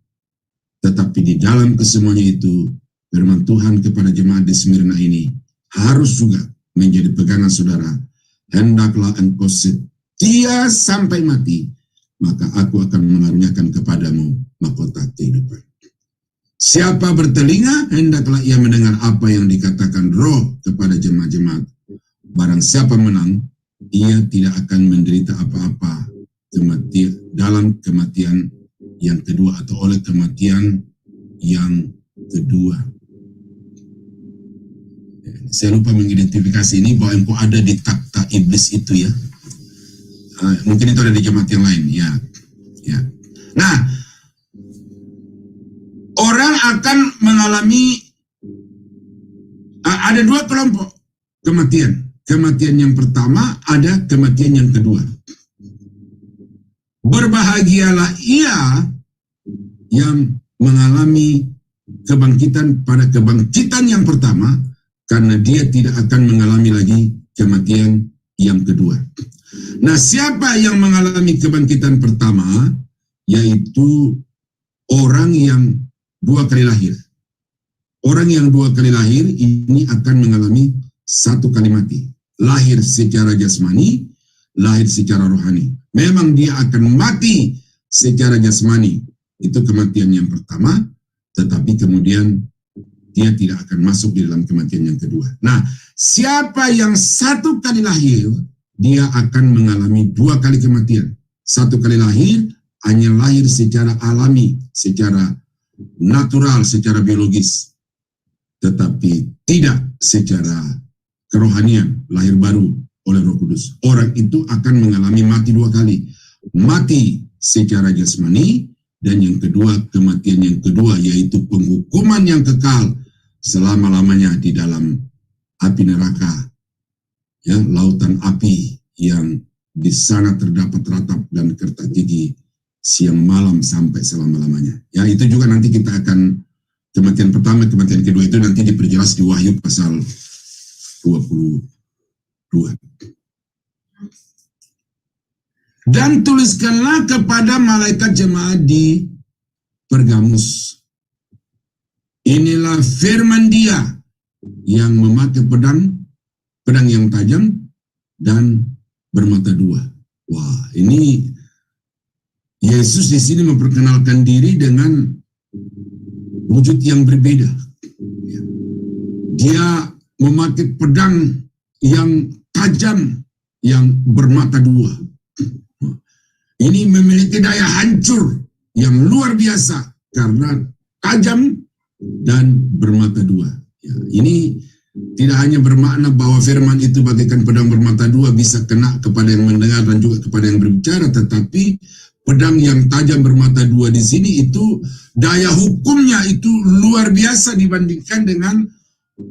Tetapi di dalam kesemuanya itu, firman Tuhan kepada jemaat di Smyrna ini harus juga menjadi pegangan saudara. Hendaklah engkau setia sampai mati, maka aku akan mengaruniakan kepadamu mahkota kehidupan. Siapa bertelinga, hendaklah ia mendengar apa yang dikatakan Roh kepada jemaat-jemaat. Barang siapa menang, ia tidak akan menderita apa-apa dalam kematian yang kedua atau oleh kematian yang kedua. Saya lupa mengidentifikasi ini bahwa engkau ada di takhta iblis itu ya. Mungkin itu ada di jemaat yang lain ya. Ya. Nah, orang akan mengalami ada dua kelompok kematian. kematian yang pertama, ada kematian yang kedua. Berbahagialah ia yang mengalami kebangkitan pada kebangkitan yang pertama, karena dia tidak akan mengalami lagi kematian yang kedua. Nah, siapa yang mengalami kebangkitan pertama? Yaitu orang yang dua kali lahir. Orang yang dua kali lahir ini akan mengalami satu kali mati. Lahir secara jasmani, lahir secara rohani. Memang dia akan mati secara jasmani. Itu kematian yang pertama, tetapi kemudian dia tidak akan masuk di dalam kematian yang kedua. Nah, siapa yang satu kali lahir, dia akan mengalami dua kali kematian. Satu kali lahir, hanya lahir secara alami, secara natural, secara biologis. Tetapi tidak secara kerohanian, lahir baru oleh Roh Kudus. Orang itu akan mengalami mati dua kali. Mati secara jasmani, dan yang kedua, kematian yang kedua, yaitu penghukuman yang kekal selama-lamanya di dalam api neraka, ya, lautan api yang di sana terdapat ratap dan kertak gigi siang malam sampai selama-lamanya. Ya, itu juga nanti kita akan, kematian pertama, kematian kedua itu nanti diperjelas di Wahyu pasal 22. Dan tuliskanlah kepada malaikat jemaat di Pergamus. Inilah firman Dia yang memakai pedang yang tajam dan bermata dua. Wah, ini Yesus di sini memperkenalkan diri dengan wujud yang berbeda. Dia memakai pedang yang tajam, yang bermata dua. Ini memiliki daya hancur yang luar biasa karena tajam dan bermata dua. Ya, ini tidak hanya bermakna bahwa firman itu bagaikan pedang bermata dua bisa kena kepada yang mendengar dan juga kepada yang berbicara, tetapi pedang yang tajam bermata dua di sini itu daya hukumnya itu luar biasa dibandingkan dengan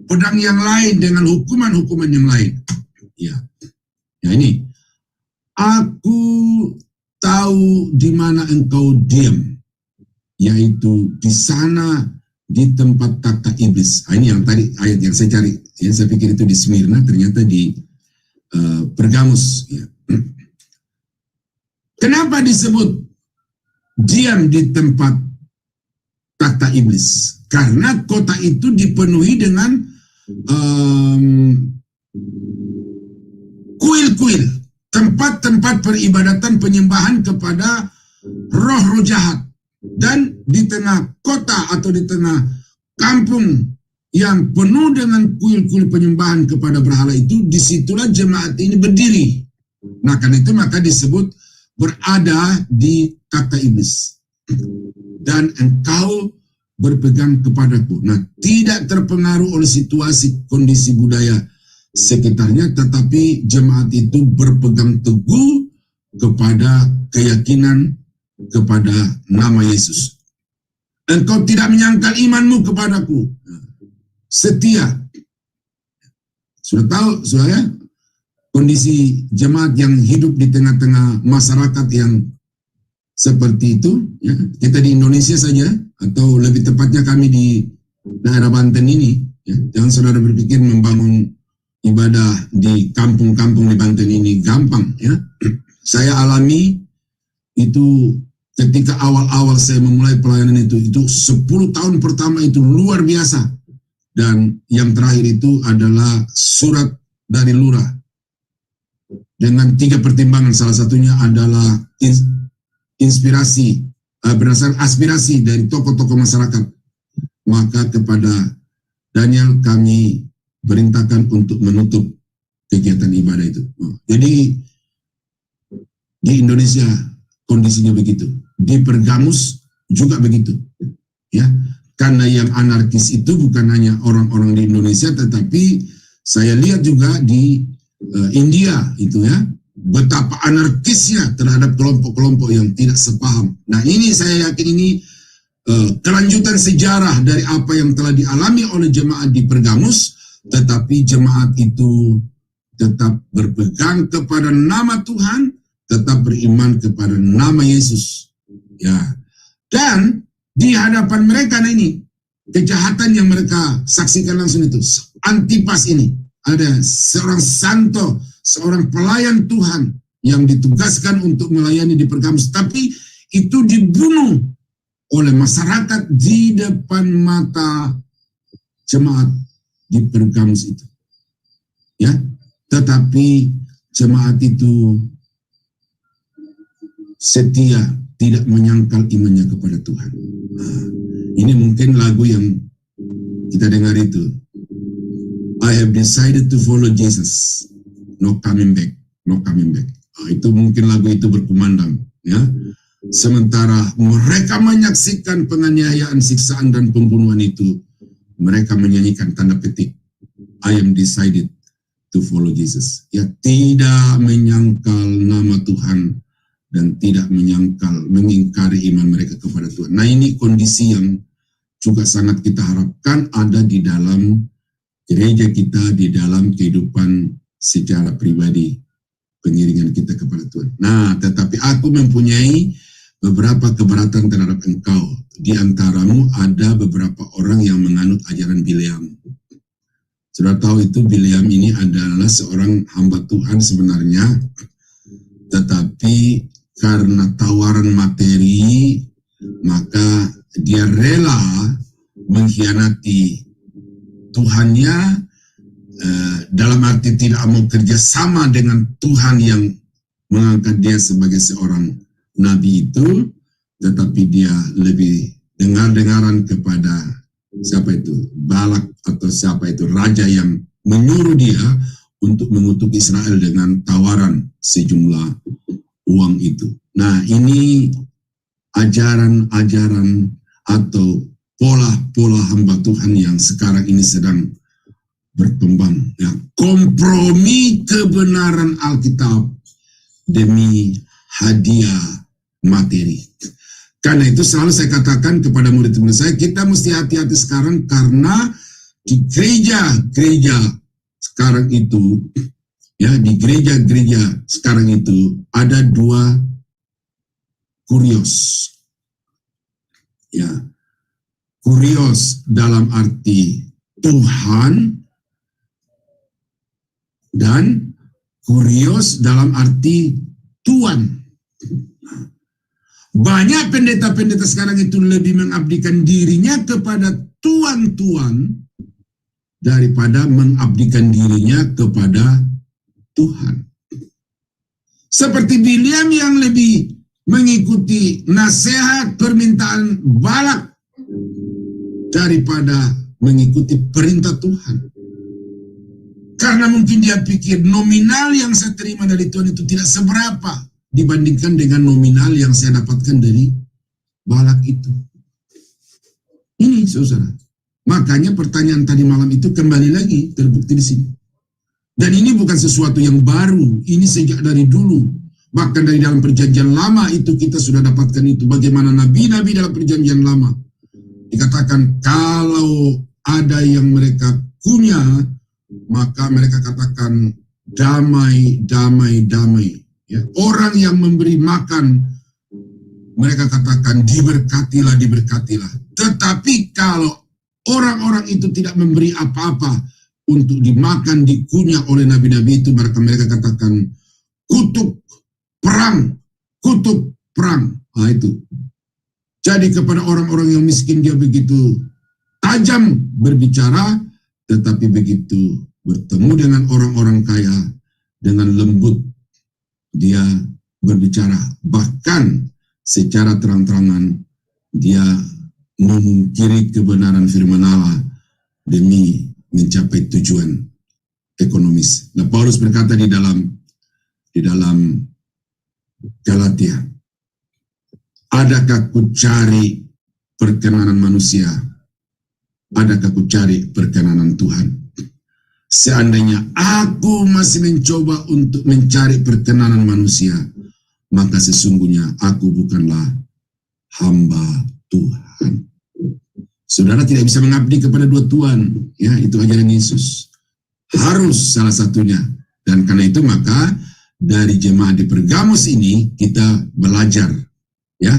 pedang yang lain, dengan hukuman-hukuman yang lain. Ya, ya ini. Aku tahu di mana engkau diam, yaitu di sana di tempat takhta iblis. Ini yang tadi ayat yang saya cari. Ya, saya pikir itu di Smyrna, ternyata di Pergamus. Ya. Kenapa disebut diam di tempat takhta iblis? Karena kota itu dipenuhi dengan kuil-kuil, tempat-tempat peribadatan penyembahan kepada roh-roh jahat. Dan di tengah kota atau di tengah kampung yang penuh dengan kuil-kuil penyembahan kepada berhala itu, disitulah jemaat ini berdiri. Nah, karena itu maka disebut berada di takhta iblis. Dan engkau berpegang kepadaku. Nah, tidak terpengaruh oleh situasi, kondisi budaya sekitarnya, tetapi jemaat itu berpegang teguh kepada keyakinan kepada nama Yesus. Engkau tidak menyangkal imanmu kepadaku. Setia. Sudah tahu, saudara, kondisi jemaat yang hidup di tengah-tengah masyarakat yang seperti itu, ya, kita di Indonesia saja, atau lebih tepatnya kami di daerah Banten ini, ya, jangan saudara berpikir membangun ibadah di kampung-kampung di Banten ini gampang, ya. Saya alami itu ketika awal-awal saya memulai pelayanan itu 10 tahun pertama itu luar biasa. Dan yang terakhir itu adalah surat dari lurah dengan 3 pertimbangan. Salah satunya adalah inspirasi, berdasarkan aspirasi dari tokoh-tokoh masyarakat. Maka kepada Daniel kami perintahkan untuk menutup kegiatan ibadah itu. Jadi di Indonesia kondisinya begitu. Di Pergamus juga begitu. Ya, karena yang anarkis itu bukan hanya orang-orang di Indonesia, tetapi saya lihat juga di India itu, ya, betapa anarkisnya terhadap kelompok-kelompok yang tidak sepaham. Nah, ini saya yakin ini kelanjutan sejarah dari apa yang telah dialami oleh jemaat di Pergamus, tetapi jemaat itu tetap berpegang kepada nama Tuhan, tetap beriman kepada nama Yesus. Ya. Dan di hadapan mereka ini, kejahatan yang mereka saksikan langsung itu, Antipas ini, ada seorang santo, seorang pelayan Tuhan yang ditugaskan untuk melayani di Pergamus, tapi itu dibunuh oleh masyarakat di depan mata jemaat di Pergamus itu. Ya, tetapi jemaat itu setia, tidak menyangkal imannya kepada Tuhan. Nah, ini mungkin lagu yang kita dengar itu. I have decided to follow Jesus, no coming back, no coming back. Nah, itu mungkin lagu itu berkumandang, ya. Sementara mereka menyaksikan penganiayaan, siksaan dan pembunuhan itu, mereka menyanyikan tanda petik, I am decided to follow Jesus. Ya, tidak menyangkal nama Tuhan dan tidak mengingkari iman mereka kepada Tuhan. Nah, ini kondisi yang juga sangat kita harapkan ada di dalam gereja kita, di dalam kehidupan secara pribadi, pengiringan kita kepada Tuhan. Nah, tetapi aku mempunyai beberapa keberatan terhadap engkau. Di antaramu ada beberapa orang yang menganut ajaran Bileam. Sudah tahu itu, Bileam ini adalah seorang hamba Tuhan sebenarnya, tetapi karena tawaran materi, maka dia rela mengkhianati Tuhannya, dalam arti tidak mau kerjasama dengan Tuhan yang mengangkat dia sebagai seorang nabi itu, tetapi dia lebih dengar-dengaran kepada siapa itu, Balak atau siapa itu, raja yang menyuruh dia untuk mengutuk Israel dengan tawaran sejumlah uang itu. Nah, ini ajaran-ajaran atau pola-pola hamba Tuhan yang sekarang ini sedang berkembang. Ya, kompromi kebenaran Alkitab demi hadiah materi. Karena itu selalu saya katakan kepada murid-murid saya, kita mesti hati-hati sekarang, karena di gereja-gereja sekarang itu, ya, di gereja-gereja sekarang itu ada dua kurios. Ya, kurios dalam arti Tuhan dan kurios dalam arti tuan. Banyak pendeta-pendeta sekarang itu lebih mengabdikan dirinya kepada tuan-tuan daripada mengabdikan dirinya kepada Tuhan. Seperti Bileam yang lebih mengikuti nasihat permintaan Balak daripada mengikuti perintah Tuhan. Karena mungkin dia pikir nominal yang saya terima dari Tuhan itu tidak seberapa dibandingkan dengan nominal yang saya dapatkan dari Balak itu. Ini, saudara. Makanya pertanyaan tadi malam itu kembali lagi terbukti di sini. Dan ini bukan sesuatu yang baru. Ini sejak dari dulu. Bahkan dari dalam perjanjian lama itu kita sudah dapatkan itu. Bagaimana nabi-nabi dalam perjanjian lama dikatakan kalau ada yang mereka punya, maka mereka katakan damai, damai, damai. Ya, orang yang memberi makan, mereka katakan diberkatilah, diberkatilah. Tetapi kalau orang-orang itu tidak memberi apa-apa untuk dimakan, dikunyah oleh nabi-nabi itu, mereka katakan kutuk perang, kutuk perang. Nah, itu. Jadi kepada orang-orang yang miskin dia begitu tajam berbicara, tetapi begitu bertemu dengan orang-orang kaya, dengan lembut dia berbicara. Bahkan secara terang-terangan dia memungkiri kebenaran firman Allah demi mencapai tujuan ekonomis. Nah, Paulus berkata di dalam Galatia, adakah ku cari perkenanan manusia? Adakah ku cari perkenanan Tuhan? Seandainya aku masih mencoba untuk mencari perkenanan manusia, maka sesungguhnya aku bukanlah hamba Tuhan. Saudara tidak bisa mengabdi kepada dua tuan, ya, itu ajaran Yesus. Harus salah satunya. Dan karena itu maka dari jemaat di Pergamus ini kita belajar, ya,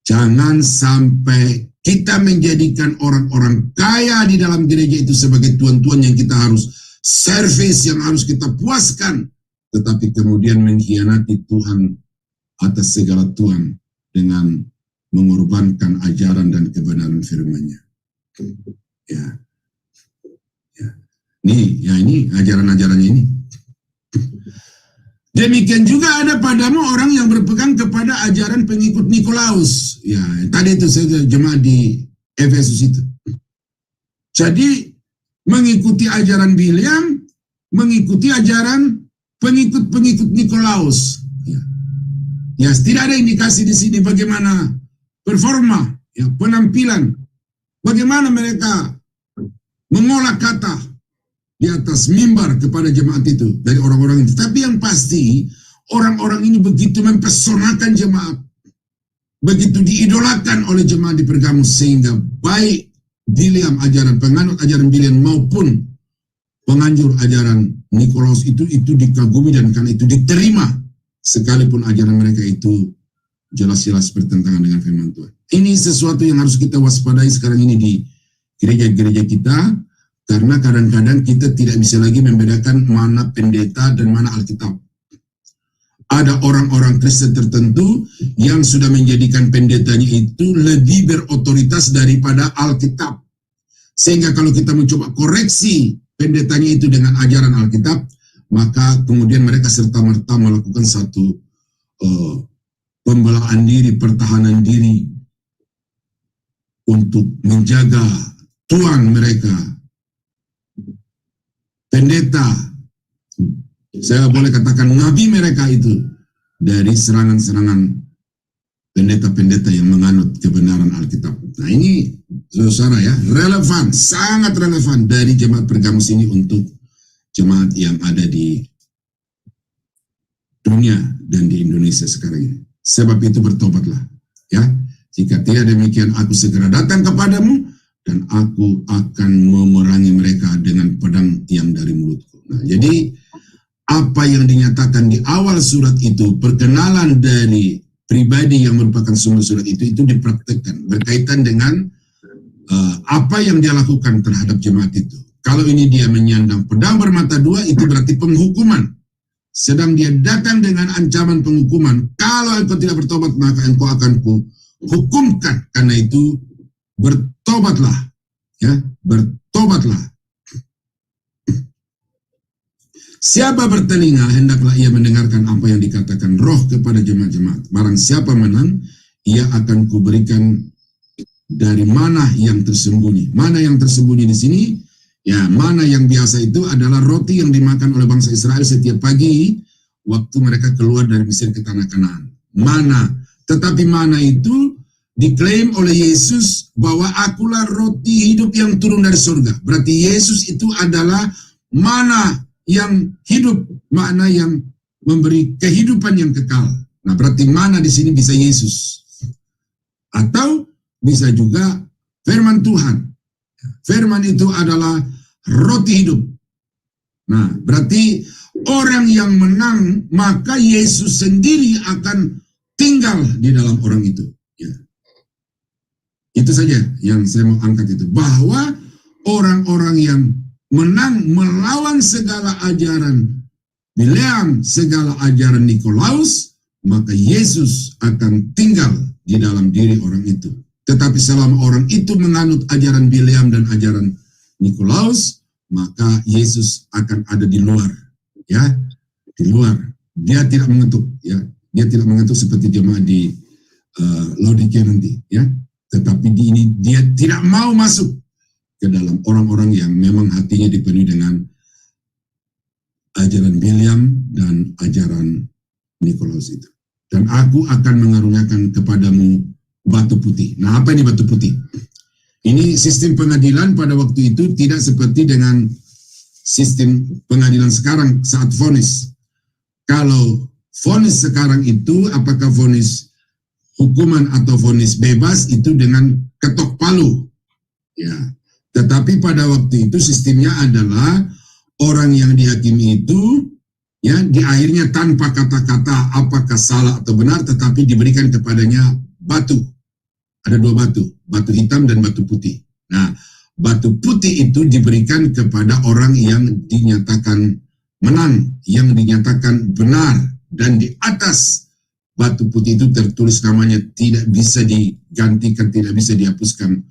jangan sampai kita menjadikan orang-orang kaya di dalam gereja itu sebagai tuan-tuan yang kita harus servis, yang harus kita puaskan, tetapi kemudian mengkhianati Tuhan atas segala Tuhan dengan mengorbankan ajaran dan kebenaran firman-Nya. Ya. Ini ajaran-ajarannya ini. Demikian juga ada padamu orang yang berpegang kepada ajaran pengikut Nikolaus. Ya, tadi itu saya jemaat di Efesus itu. Jadi mengikuti ajaran Biliam, mengikuti ajaran pengikut-pengikut Nikolaus. Ya, tidak ada indikasi di sini bagaimana performa, ya, penampilan, bagaimana mereka mengolah kata di atas mimbar kepada jemaat itu dari orang-orang itu. Tapi yang pasti orang-orang ini begitu mempesonakan jemaat, begitu diidolakan oleh jemaat di Pergamus, sehingga baik Biliam, ajaran penganut ajaran Biliam maupun penganjur ajaran Nikolaus itu dikagumi, dan karena itu diterima sekalipun ajaran mereka itu jelas-jelas bertentangan dengan firman Tuhan. Ini sesuatu yang harus kita waspadai sekarang ini di gereja-gereja kita. Karena kadang-kadang kita tidak bisa lagi membedakan mana pendeta dan mana Alkitab. Ada orang-orang Kristen tertentu yang sudah menjadikan pendetanya itu lebih berotoritas daripada Alkitab. Sehingga kalau kita mencoba koreksi pendetanya itu dengan ajaran Alkitab, maka kemudian mereka serta-merta melakukan satu pembelaan diri, pertahanan diri untuk menjaga tuan mereka. Pendeta, saya boleh katakan nabi mereka itu, dari serangan-serangan pendeta-pendeta yang menganut kebenaran Alkitab. Nah ini, saudara ya, relevan, sangat relevan dari jemaat Pergamus ini untuk jemaat yang ada di dunia dan di Indonesia sekarang ini. Sebab itu bertobatlah, ya. Jika tidak demikian, aku segera datang kepadamu, dan aku akan memerangi mereka dengan pedang yang dari mulutku. Nah, jadi apa yang dinyatakan di awal surat itu, perkenalan dari pribadi yang merupakan sumber surat itu dipraktekkan berkaitan dengan apa yang dia lakukan terhadap jemaat itu. Kalau ini dia menyandang pedang bermata dua, itu berarti penghukuman. Sedang dia datang dengan ancaman penghukuman. Kalau engkau tidak bertobat, maka engkau akan hukumkan. Karena itu bertobatlah, ya, bertobatlah. Siapa bertelinga, hendaklah ia mendengarkan apa yang dikatakan Roh kepada jemaat-jemaat. Barang siapa menang, ia akan kuberikan dari mana yang tersembunyi. Mana yang tersembunyi di sini? Ya, mana yang biasa itu adalah roti yang dimakan oleh bangsa Israel setiap pagi waktu mereka keluar dari Mesir ke tanah Kanaan. Mana? Tetapi mana itu diklaim oleh Yesus bahwa akulah roti hidup yang turun dari surga. Berarti Yesus itu adalah mana yang hidup, mana yang memberi kehidupan yang kekal. Nah, berarti mana di sini bisa Yesus. Atau bisa juga firman Tuhan. Firman itu adalah roti hidup. Nah, berarti orang yang menang, maka Yesus sendiri akan tinggal di dalam orang itu. Ya. Itu saja yang saya mau angkat itu. Bahwa orang-orang yang menang melawan segala ajaran Biliam, segala ajaran Nikolaus, maka Yesus akan tinggal di dalam diri orang itu. Tetapi selama orang itu menganut ajaran Biliam dan ajaran Nikolaus, maka Yesus akan ada di luar, ya, di luar. Dia tidak mengetuk, ya, dia tidak mengetuk seperti jemaat di Laodikia nanti, ya. Tetapi ini dia tidak mau masuk ke dalam orang-orang yang memang hatinya dipenuhi dengan ajaran Biliam dan ajaran Nikolaus itu. Dan aku akan mengaruniakan kepadamu batu putih. Nah, apa ini batu putih? Ini sistem pengadilan pada waktu itu tidak seperti dengan sistem pengadilan sekarang saat vonis. Kalau vonis sekarang itu, apakah vonis hukuman atau vonis bebas, itu dengan ketok palu. Ya. Tetapi pada waktu itu sistemnya adalah orang yang dihakimi itu Ya, di akhirnya tanpa kata-kata apakah salah atau benar, tetapi diberikan kepadanya batu. Ada 2 batu, batu hitam dan batu putih. Nah, batu putih itu diberikan kepada orang yang dinyatakan menang, yang dinyatakan benar, dan di atas batu putih itu tertulis namanya, tidak bisa digantikan, tidak bisa dihapuskan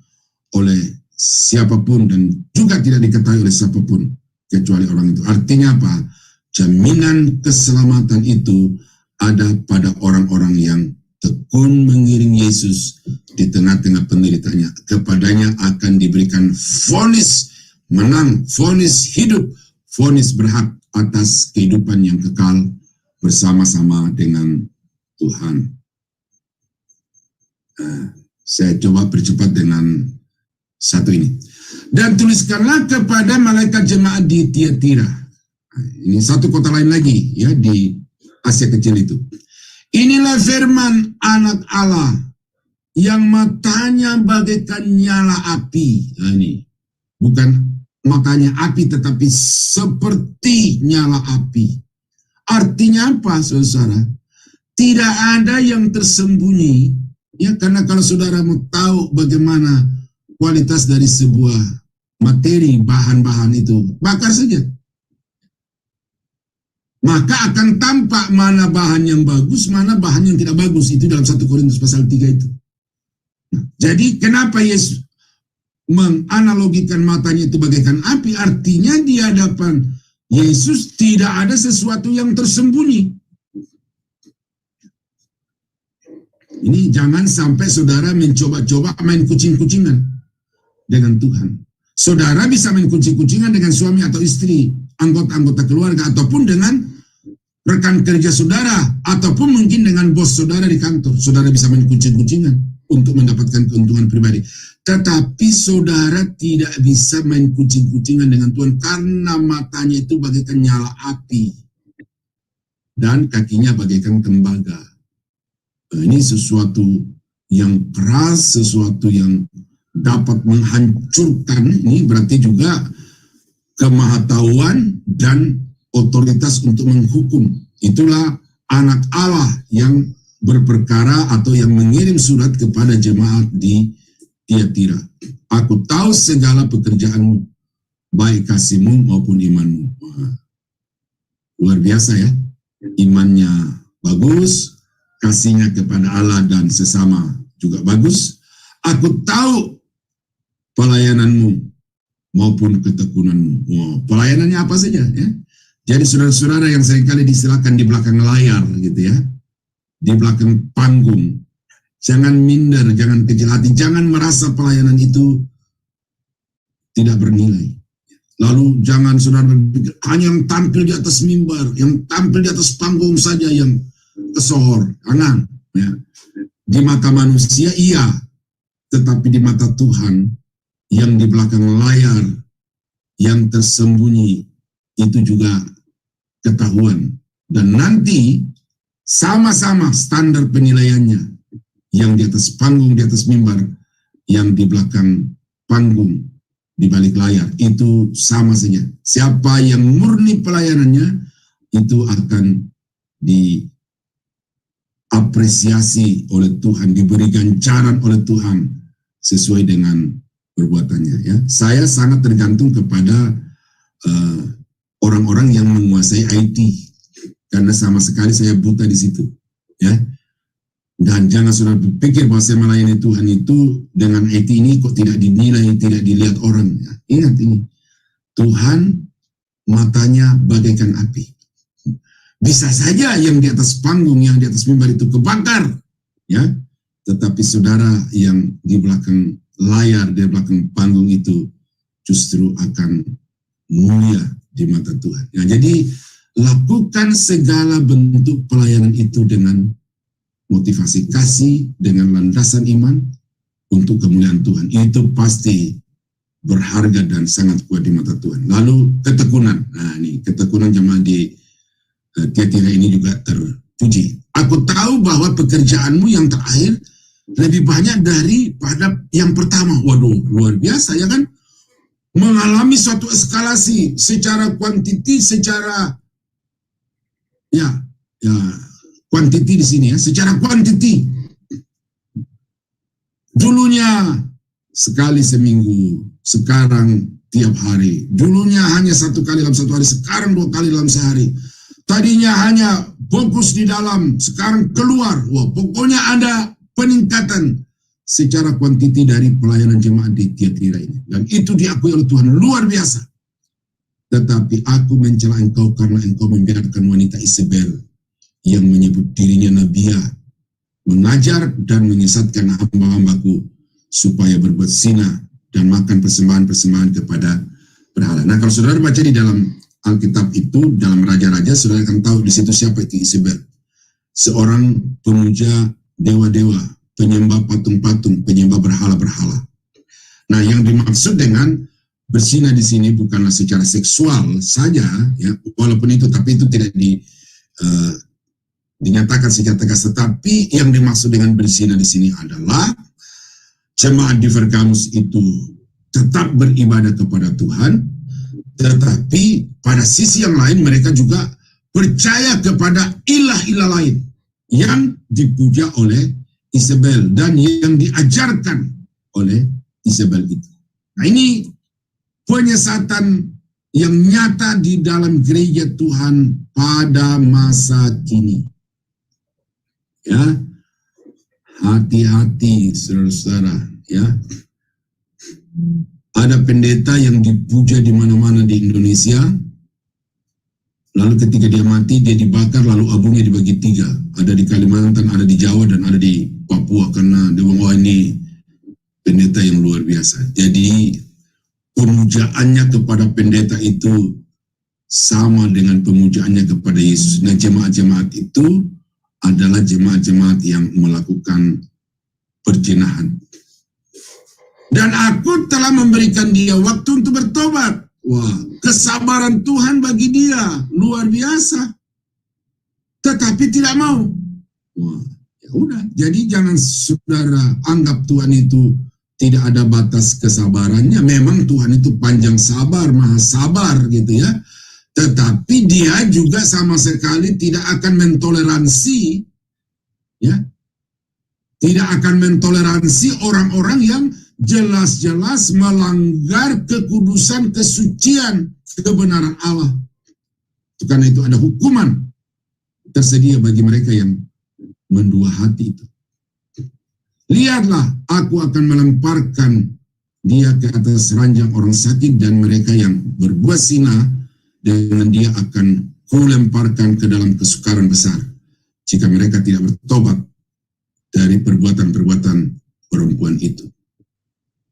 oleh siapapun, dan juga tidak diketahui oleh siapapun kecuali orang itu. Artinya apa? Jaminan keselamatan itu ada pada orang-orang yang tekun mengiring Yesus di tengah-tengah penderitaannya. Kepadanya akan diberikan vonis menang, vonis hidup, vonis berhak atas kehidupan yang kekal bersama-sama dengan Tuhan. Saya coba percepat dengan satu ini. Dan tuliskanlah kepada malaikat jemaat di Tiatira. Ini satu kota lain lagi, ya, di Asia Kecil itu. Inilah firman anak Allah yang matanya bagaikan nyala api. Nah, ini bukan matanya api, tetapi seperti nyala api. Artinya apa, saudara? Tidak ada yang tersembunyi, ya, karena kalau saudara mau tahu bagaimana kualitas dari sebuah materi, bahan-bahan itu, bakar saja. Maka akan tampak mana bahan yang bagus, mana bahan yang tidak bagus. Itu dalam 1 Korintus pasal 3 itu. Jadi kenapa Yesus menganalogikan matanya itu bagaikan api? Artinya di hadapan Yesus tidak ada sesuatu yang tersembunyi. Ini jangan sampai saudara mencoba-coba main kucing-kucingan dengan Tuhan. Saudara bisa main kucing-kucingan dengan suami atau istri, anggota-anggota keluarga, ataupun dengan rekan kerja saudara, ataupun mungkin dengan bos saudara di kantor. Saudara bisa main kucing-kucingan untuk mendapatkan keuntungan pribadi. Tetapi saudara tidak bisa main kucing-kucingan dengan Tuhan, karena matanya itu bagaikan nyala api dan kakinya bagaikan tembaga. Ini sesuatu yang keras, sesuatu yang dapat menghancurkan. Ini berarti juga kemahatauan dan otoritas untuk menghukum. Itulah anak Allah yang berperkara atau yang mengirim surat kepada jemaat di Tiatira. Aku tahu segala pekerjaanmu, baik kasihmu maupun imanmu. Luar biasa, ya. Imannya bagus, kasihnya kepada Allah dan sesama juga bagus. Aku tahu pelayananmu maupun ketekunanmu. Pelayanannya apa saja, ya. Jadi saudara-saudara yang seringkali disilakan di belakang layar gitu, ya, di belakang panggung, jangan minder, jangan kecil hati, jangan merasa pelayanan itu tidak bernilai. Lalu jangan saudara berpikir hanya yang tampil di atas mimbar, yang tampil di atas panggung saja yang kesohor. Jangan, ya. Di mata manusia iya, tetapi di mata Tuhan yang di belakang layar, yang tersembunyi, itu juga ketahuan. Dan nanti sama-sama standar penilaiannya, yang di atas panggung, di atas mimbar, yang di belakang panggung, di balik layar, itu sama saja. Siapa yang murni pelayanannya, itu akan diapresiasi oleh Tuhan, diberi ganjaran oleh Tuhan sesuai dengan perbuatannya, ya. Saya sangat tergantung kepada orang-orang yang menguasai IT, karena sama sekali saya buta di situ, ya. Dan jangan sudah berpikir bahwa saya melayani Tuhan itu dengan IT ini kok tidak dinilai, tidak dilihat orang. Ya. Ingat ini, Tuhan matanya bagaikan api. Bisa saja yang di atas panggung, yang di atas mimbar itu kebakar, ya. Tetapi saudara yang di belakang layar, di belakang panggung itu justru akan mulia di mata Tuhan. Ya, jadi lakukan segala bentuk pelayanan itu dengan motivasi kasih, dengan landasan iman untuk kemuliaan Tuhan. Itu pasti berharga dan sangat kuat di mata Tuhan. Lalu ketekunan. Nah, ini ketekunan jemaat di Tiatira ini juga terpuji. Aku tahu bahwa pekerjaanmu yang terakhir lebih banyak daripada yang pertama. Waduh, luar biasa, ya kan? Mengalami suatu eskalasi secara kuantiti, secara ya kuantiti di sini ya, secara kuantiti. Dulunya sekali seminggu, sekarang tiap hari. Dulunya hanya 1 kali dalam 1 hari, sekarang 2 kali dalam sehari. Tadinya hanya fokus di dalam, sekarang keluar. Wah, pokoknya ada peningkatan secara kuantiti dari pelayanan jemaat di Tiatira ini. Dan itu diakui oleh Tuhan, luar biasa. Tetapi aku mencela engkau karena engkau membiarkan wanita Isabel yang menyebut dirinya Nabiah mengajar dan menyesatkan hamba-hambaku supaya berbuat zina dan makan persembahan-persembahan kepada berhala. Nah, kalau saudara baca di dalam Alkitab itu, dalam Raja-Raja, saudara akan tahu di situ siapa itu Isabel. Seorang pemuja dewa-dewa, penyembah patung-patung, penyembah berhala-berhala. Nah, yang dimaksud dengan berzina di sini bukanlah secara seksual saja, ya, walaupun itu, tapi itu tidak dinyatakan secara tegas. Tetapi yang dimaksud dengan berzina di sini adalah jemaat di Pergamus itu tetap beribadah kepada Tuhan, tetapi pada sisi yang lain mereka juga percaya kepada ilah-ilah lain yang dipuja oleh Isabel dan yang diajarkan oleh Isabel itu. Nah, ini penyesatan yang nyata di dalam gereja Tuhan pada masa kini. Ya, hati-hati saudara-saudara, ya. Ada pendeta yang dipuja di mana-mana di Indonesia, lalu ketika dia mati dia dibakar, lalu abunya dibagi 3. Ada di Kalimantan, ada di Jawa, dan ada di Papua, karena dia bilang, wah ini pendeta yang luar biasa. Jadi pemujaannya kepada pendeta itu sama dengan pemujaannya kepada Yesus. Nah, jemaat-jemaat itu adalah jemaat-jemaat yang melakukan perzinahan. Dan aku telah memberikan dia waktu untuk bertobat. Wah, kesabaran Tuhan bagi dia luar biasa. Tetapi tidak mau. Wah, ya udah. Jadi jangan saudara anggap Tuhan itu tidak ada batas kesabarannya. Memang Tuhan itu panjang sabar, maha sabar gitu ya. Tetapi dia juga sama sekali tidak akan mentoleransi, ya, tidak akan mentoleransi orang-orang yang jelas-jelas melanggar kekudusan, kesucian, kebenaran Allah. Karena itu ada hukuman tersedia bagi mereka yang mendua hati itu. Lihatlah, aku akan melemparkan dia ke atas ranjang orang sakit, dan mereka yang berbuat zina dengan dia akan kulemparkan ke dalam kesukaran besar jika mereka tidak bertobat dari perbuatan-perbuatan perempuan itu.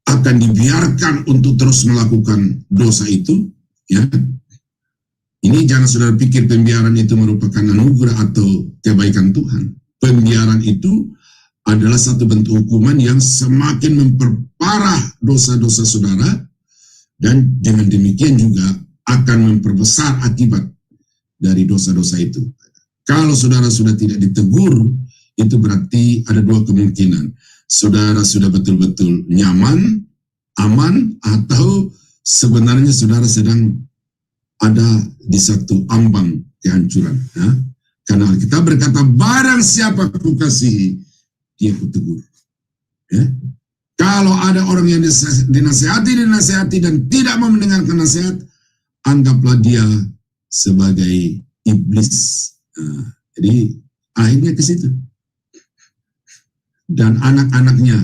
Akan dibiarkan untuk terus melakukan dosa itu, ya. Ini jangan saudara pikir pembiaran itu merupakan anugerah atau kebaikan Tuhan. Pembiaran itu adalah satu bentuk hukuman yang semakin memperparah dosa-dosa saudara, dan dengan demikian juga akan memperbesar akibat dari dosa-dosa itu. Kalau saudara sudah tidak ditegur, itu berarti ada 2 kemungkinan. Saudara sudah betul-betul nyaman, aman, atau sebenarnya saudara sedang ada di satu ambang kehancuran. Ya? Karena kita berkata, barang siapa kukasihi, dia kutegur. Ya? Kalau ada orang yang dinasehati dan tidak mau mendengarkan nasihat, anggaplah dia sebagai iblis. Nah, jadi akhirnya ke situ. Dan anak-anaknya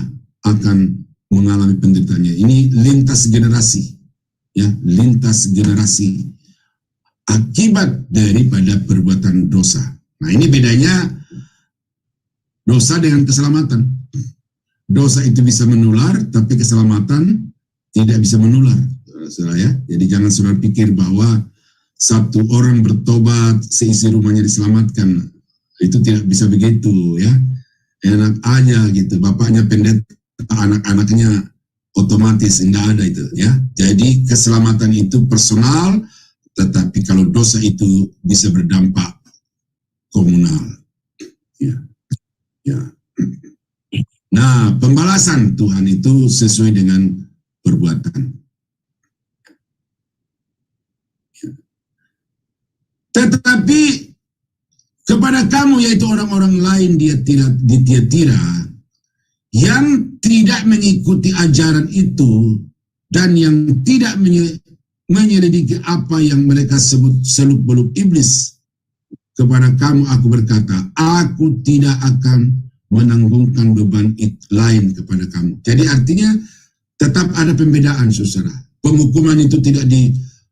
akan mengalami penderitaannya. Ini lintas generasi, ya, lintas generasi akibat daripada perbuatan dosa. Nah, ini bedanya dosa dengan keselamatan. Dosa itu bisa menular, tapi keselamatan tidak bisa menular. Saudara, ya. Jadi jangan saudara pikir bahwa satu orang bertobat seisi rumahnya diselamatkan. Itu tidak bisa begitu, ya. Enak aja gitu, bapaknya pendeta, anak-anaknya otomatis enggak ada itu, ya. Jadi keselamatan itu personal, tetapi kalau dosa itu bisa berdampak komunal. Ya. Ya. Nah, pembalasan Tuhan itu sesuai dengan perbuatan. Tetapi kepada kepada kamu, yaitu orang-orang lain di Tiatira yang tidak mengikuti ajaran itu dan yang tidak menyelidiki apa yang mereka sebut seluk-beluk iblis. Kepada kamu aku berkata, aku tidak akan menanggungkan beban lain kepada kamu. Jadi artinya tetap ada pembedaan, saudara. Penghukuman itu tidak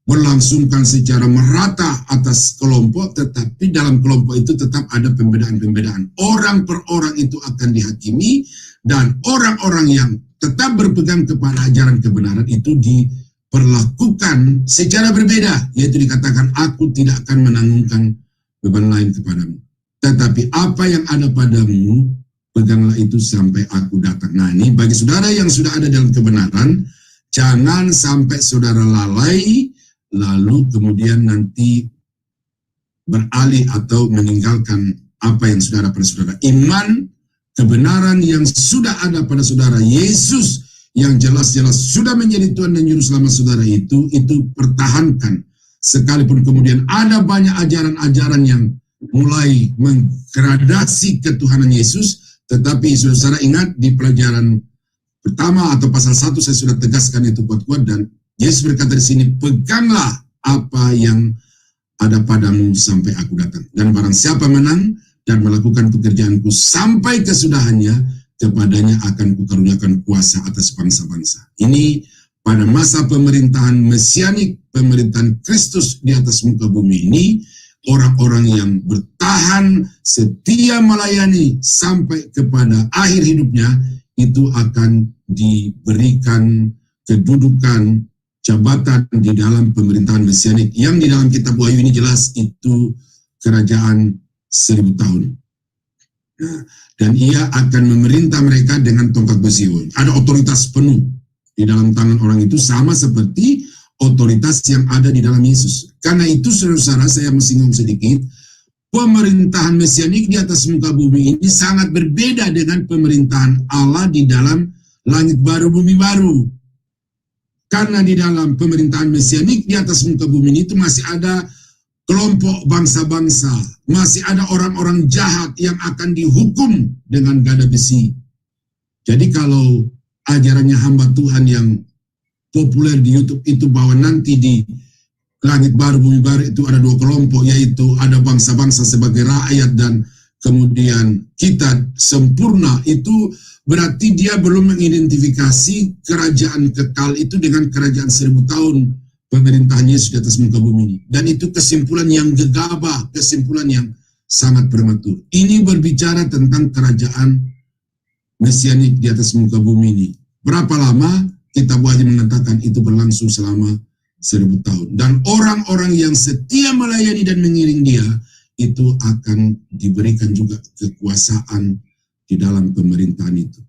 berlangsungkan secara merata atas kelompok, tetapi dalam kelompok itu tetap ada pembedaan-pembedaan. Orang per orang itu akan dihakimi, dan orang-orang yang tetap berpegang kepada ajaran kebenaran itu diperlakukan secara berbeda, yaitu dikatakan, aku tidak akan menanggungkan beban lain kepadamu. Tetapi apa yang ada padamu, peganglah itu sampai aku datang. Nah, ini bagi saudara yang sudah ada dalam kebenaran, jangan sampai saudara lalai, lalu kemudian nanti beralih atau meninggalkan apa yang sudah ada pada saudara. Iman, kebenaran yang sudah ada pada saudara, Yesus yang jelas-jelas sudah menjadi Tuhan dan Juru Selamat saudara itu pertahankan. Sekalipun kemudian ada banyak ajaran-ajaran yang mulai menggradasi ketuhanan Yesus, tetapi saudara ingat di pelajaran pertama atau pasal 1 saya sudah tegaskan itu kuat-kuat, dan Yesus berkata di sini, peganglah apa yang ada padamu sampai aku datang. Dan barang siapa menang dan melakukan pekerjaanku sampai kesudahannya, kepadanya akan kukaruniakan kuasa atas bangsa-bangsa. Ini pada masa pemerintahan mesianik, pemerintahan Kristus di atas muka bumi ini, orang-orang yang bertahan setia melayani sampai kepada akhir hidupnya, itu akan diberikan kedudukan jabatan di dalam pemerintahan mesianik yang di dalam kitab Wahyu ini jelas itu kerajaan 1000 tahun. Nah, dan ia akan memerintah mereka dengan tongkat besi. Ada otoritas penuh di dalam tangan orang itu, sama seperti otoritas yang ada di dalam Yesus. Karena itu saudara-saudara, saya singgung sedikit, pemerintahan mesianik di atas muka bumi ini sangat berbeda dengan pemerintahan Allah di dalam langit baru bumi baru. Karena di dalam pemerintahan mesianik di atas muka bumi ini itu masih ada kelompok bangsa-bangsa, masih ada orang-orang jahat yang akan dihukum dengan gada besi. Jadi kalau ajarannya hamba Tuhan yang populer di YouTube itu bahwa nanti di langit baru bumi baru itu ada dua kelompok, yaitu ada bangsa-bangsa sebagai rakyat dan kemudian kita sempurna, itu berarti dia belum mengidentifikasi kerajaan kekal itu dengan kerajaan 1000 tahun pemerintahan Yesus di atas muka bumi ini. Dan itu kesimpulan yang gegabah, kesimpulan yang sangat prematur. Ini berbicara tentang kerajaan mesianik di atas muka bumi ini. Berapa lama? Kitab Wahyu mengatakan itu berlangsung selama 1000 tahun. Dan orang-orang yang setia melayani dan mengiring dia, itu akan diberikan juga kekuasaan di dalam pemerintahan itu.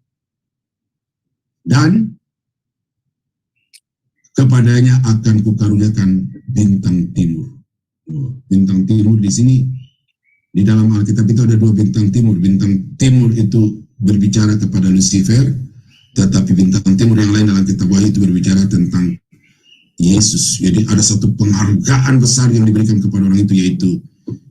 Dan kepadanya akan kukaruniakan bintang timur. Bintang timur di sini, di dalam Alkitab itu ada dua bintang timur. Bintang timur itu berbicara kepada Lucifer, tetapi bintang timur yang lain dalam kitab Wahyu itu berbicara tentang Yesus. Jadi ada satu penghargaan besar yang diberikan kepada orang itu, yaitu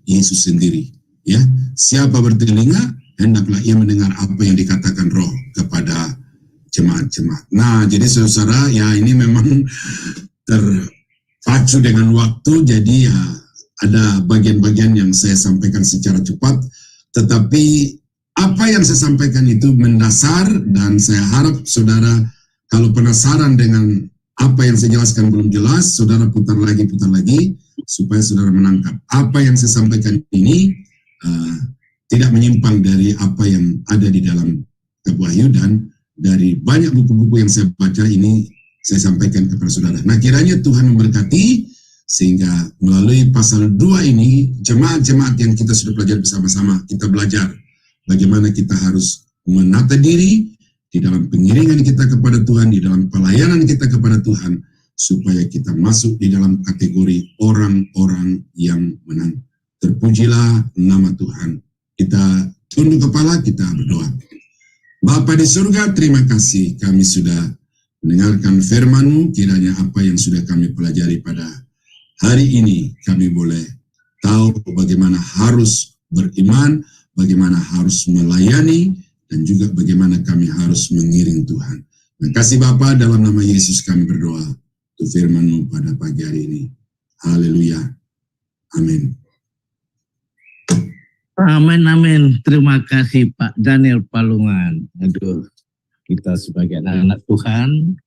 Yesus sendiri. Ya, siapa bertelinga, hendaklah ia mendengar apa yang dikatakan Roh kepada jemaat-jemaat. Nah, jadi saudara, ya ini memang terpacu dengan waktu, jadi ya ada bagian-bagian yang saya sampaikan secara cepat, tetapi apa yang saya sampaikan itu mendasar, dan saya harap saudara kalau penasaran dengan apa yang saya jelaskan belum jelas, saudara putar lagi, supaya saudara menangkap. Apa yang saya sampaikan ini tidak menyimpang dari apa yang ada di dalam kitab Wahyu, dan dari banyak buku-buku yang saya baca ini saya sampaikan kepada saudara. Nah, kiranya Tuhan memberkati, sehingga melalui pasal 2 ini, jemaat-jemaat yang kita sudah pelajari bersama-sama, kita belajar bagaimana kita harus menata diri di dalam pengiringan kita kepada Tuhan, di dalam pelayanan kita kepada Tuhan, supaya kita masuk di dalam kategori orang-orang yang menang. Terpujilah nama Tuhan. Kita tunduk kepala, kita berdoa. Bapa di surga, terima kasih kami sudah mendengarkan firman-Mu. Kiranya apa yang sudah kami pelajari pada hari ini, kami boleh tahu bagaimana harus beriman, bagaimana harus melayani, dan juga bagaimana kami harus mengiring Tuhan. Terima kasih Bapa, dalam nama Yesus kami berdoa untuk firman-Mu pada pagi hari ini. Haleluya. Amin. Amin, amin. Terima kasih Pak Daniel Palungan. Aduh, kita sebagai anak-anak Tuhan,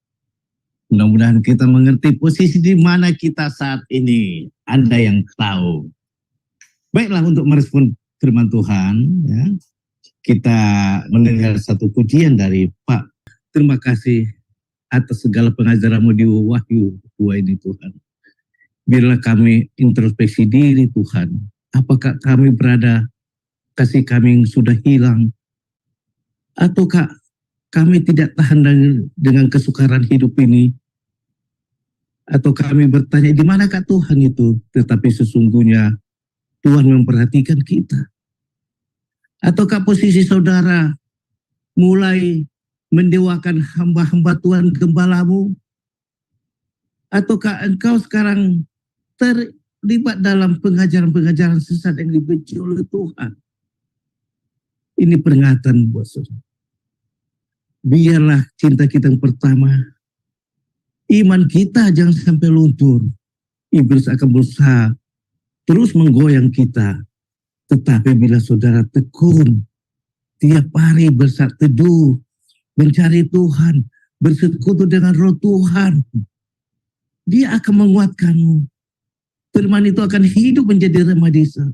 mudah-mudahan kita mengerti posisi di mana kita saat ini. Ada yang tahu. Baiklah, untuk merespon firman Tuhan, ya, kita mendengar satu pujian dari Pak. Terima kasih atas segala pengajaran-Mu di Wahyu 2 ini Tuhan. Biarlah kami introspeksi diri Tuhan. Apakah kami berada, kasih kami yang sudah hilang, ataukah kami tidak tahan dengan kesukaran hidup ini, atau kami bertanya di manakah Tuhan itu, tetapi sesungguhnya Tuhan memperhatikan kita. Ataukah posisi saudara mulai mendewakan hamba-hamba Tuhan Gembala-Mu, ataukah engkau sekarang terlibat dalam pengajaran-pengajaran sesat yang dibenci oleh Tuhan? Ini peringatan buat saudara. Biarlah cinta kita yang pertama, iman kita jangan sampai luntur. Iblis akan berusaha terus menggoyang kita. Tetapi bila saudara tekun, tiap hari bersaat teduh, mencari Tuhan, bersekutu dengan Roh Tuhan, Dia akan menguatkanmu. Firman itu akan hidup menjadi remadisa.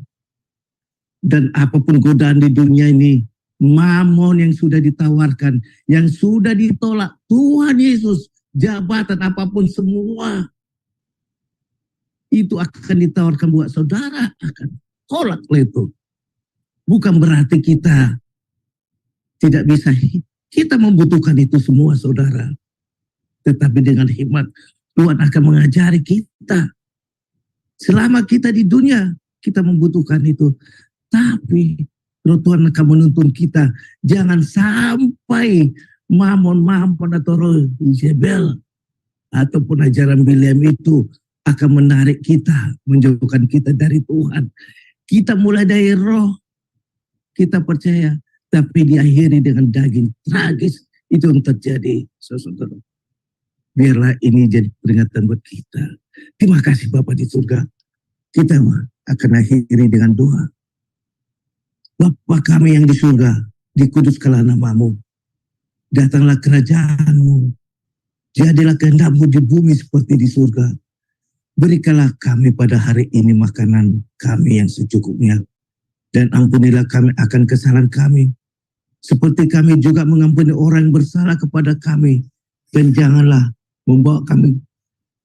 Dan apapun godaan di dunia ini, mamon yang sudah ditawarkan, yang sudah ditolak, Tuhan Yesus, jabatan apapun semua, itu akan ditawarkan buat saudara, akan tolak itu. Bukan berarti kita tidak bisa, kita membutuhkan itu semua saudara. Tetapi dengan hikmat, Tuhan akan mengajari kita. Selama kita di dunia, kita membutuhkan itu. Tapi Roh Tuhan akan menuntun kita. Jangan sampai mamon atau roh Jezebel ataupun ajaran Bileam itu akan menarik kita, menjauhkan kita dari Tuhan. Kita mulai dari roh, kita percaya, tapi diakhiri dengan daging. Tragis itu yang terjadi, saudara. Biarlah ini jadi peringatan buat kita. Terima kasih Bapa di surga. Kita akan akhiri dengan doa. Bapa kami yang di surga, dikuduskanlah nama-Mu. Datanglah kerajaan-Mu. Jadilah kehendak-Mu di bumi seperti di surga. Berikanlah kami pada hari ini makanan kami yang secukupnya. Dan ampunilah kami akan kesalahan kami. Seperti kami juga mengampuni orang yang bersalah kepada kami. Dan janganlah membawa kami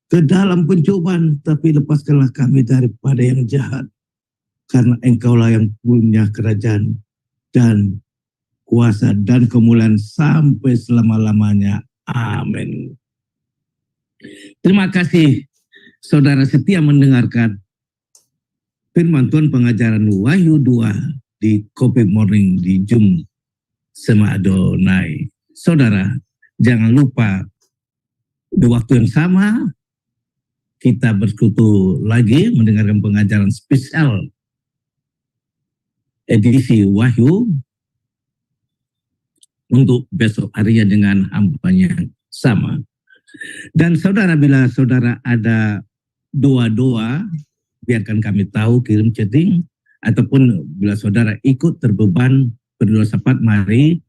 ke dalam pencobaan, tapi lepaskanlah kami daripada yang jahat. Karena Engkaulah yang punya kerajaan dan kuasa dan kemuliaan sampai selama-lamanya. Amin. Terima kasih saudara setia mendengarkan firman Tuhan pengajaran Wahyu 2 di Kopi Morning di Jum Sema Adonai. Saudara, jangan lupa di waktu yang sama kita bersekutu lagi mendengarkan pengajaran spesial edisi Wahyu untuk besok harinya dengan hambanya sama. Dan saudara, bila saudara ada doa-doa, biarkan kami tahu, kirim chatting, ataupun bila saudara ikut terbeban berdoa sapat, mari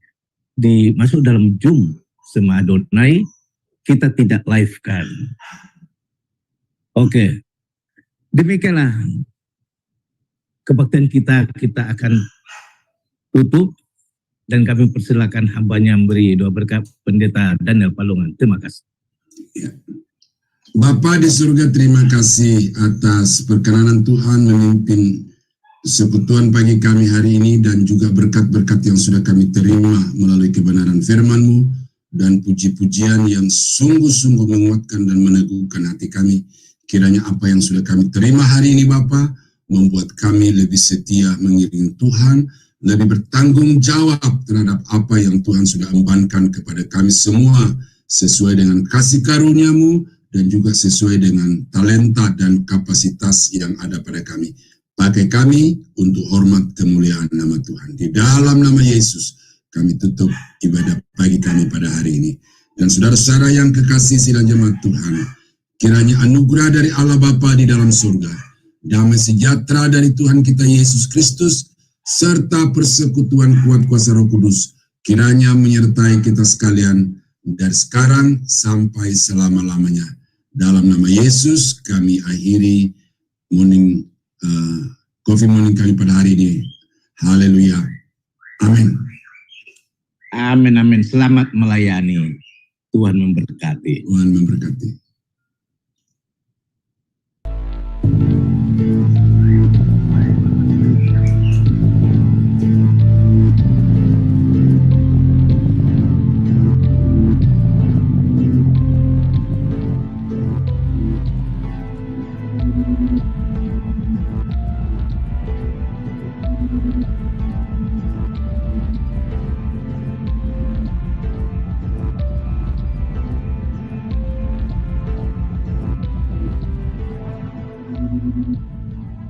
dimasuk dalam Zoom Sema Adonai, kita tidak live kan. Oke. Demikianlah kebaktian kita akan tutup dan kami persilakan hambanya memberi doa berkat Pendeta Daniel Palungan. Terima kasih. Ya. Bapa di surga, terima kasih atas perkenanan Tuhan memimpin persekutuan pagi kami hari ini dan juga berkat-berkat yang sudah kami terima melalui kebenaran firman-Mu dan puji-pujian yang sungguh-sungguh menguatkan dan meneguhkan hati kami. Kiranya apa yang sudah kami terima hari ini Bapa membuat kami lebih setia mengiringi Tuhan, lebih bertanggung jawab terhadap apa yang Tuhan sudah embankan kepada kami semua sesuai dengan kasih karunia-Mu dan juga sesuai dengan talenta dan kapasitas yang ada pada kami. pakai kami untuk hormat kemuliaan nama Tuhan. Di dalam nama Yesus kami tutup ibadah pagi kami pada hari ini. Dan saudara-saudara yang kekasih sidang jemaat Tuhan, kiranya anugerah dari Allah Bapa di dalam surga, damai sejahtera dari Tuhan kita Yesus Kristus, serta persekutuan kuat kuasa Roh Kudus, kiranya menyertai kita sekalian dari sekarang sampai selama-lamanya. Dalam nama Yesus kami akhiri coffee morning kami pada hari ini. Haleluya. Amin. Amin, amin. Selamat melayani. Tuhan memberkati. Tuhan memberkati.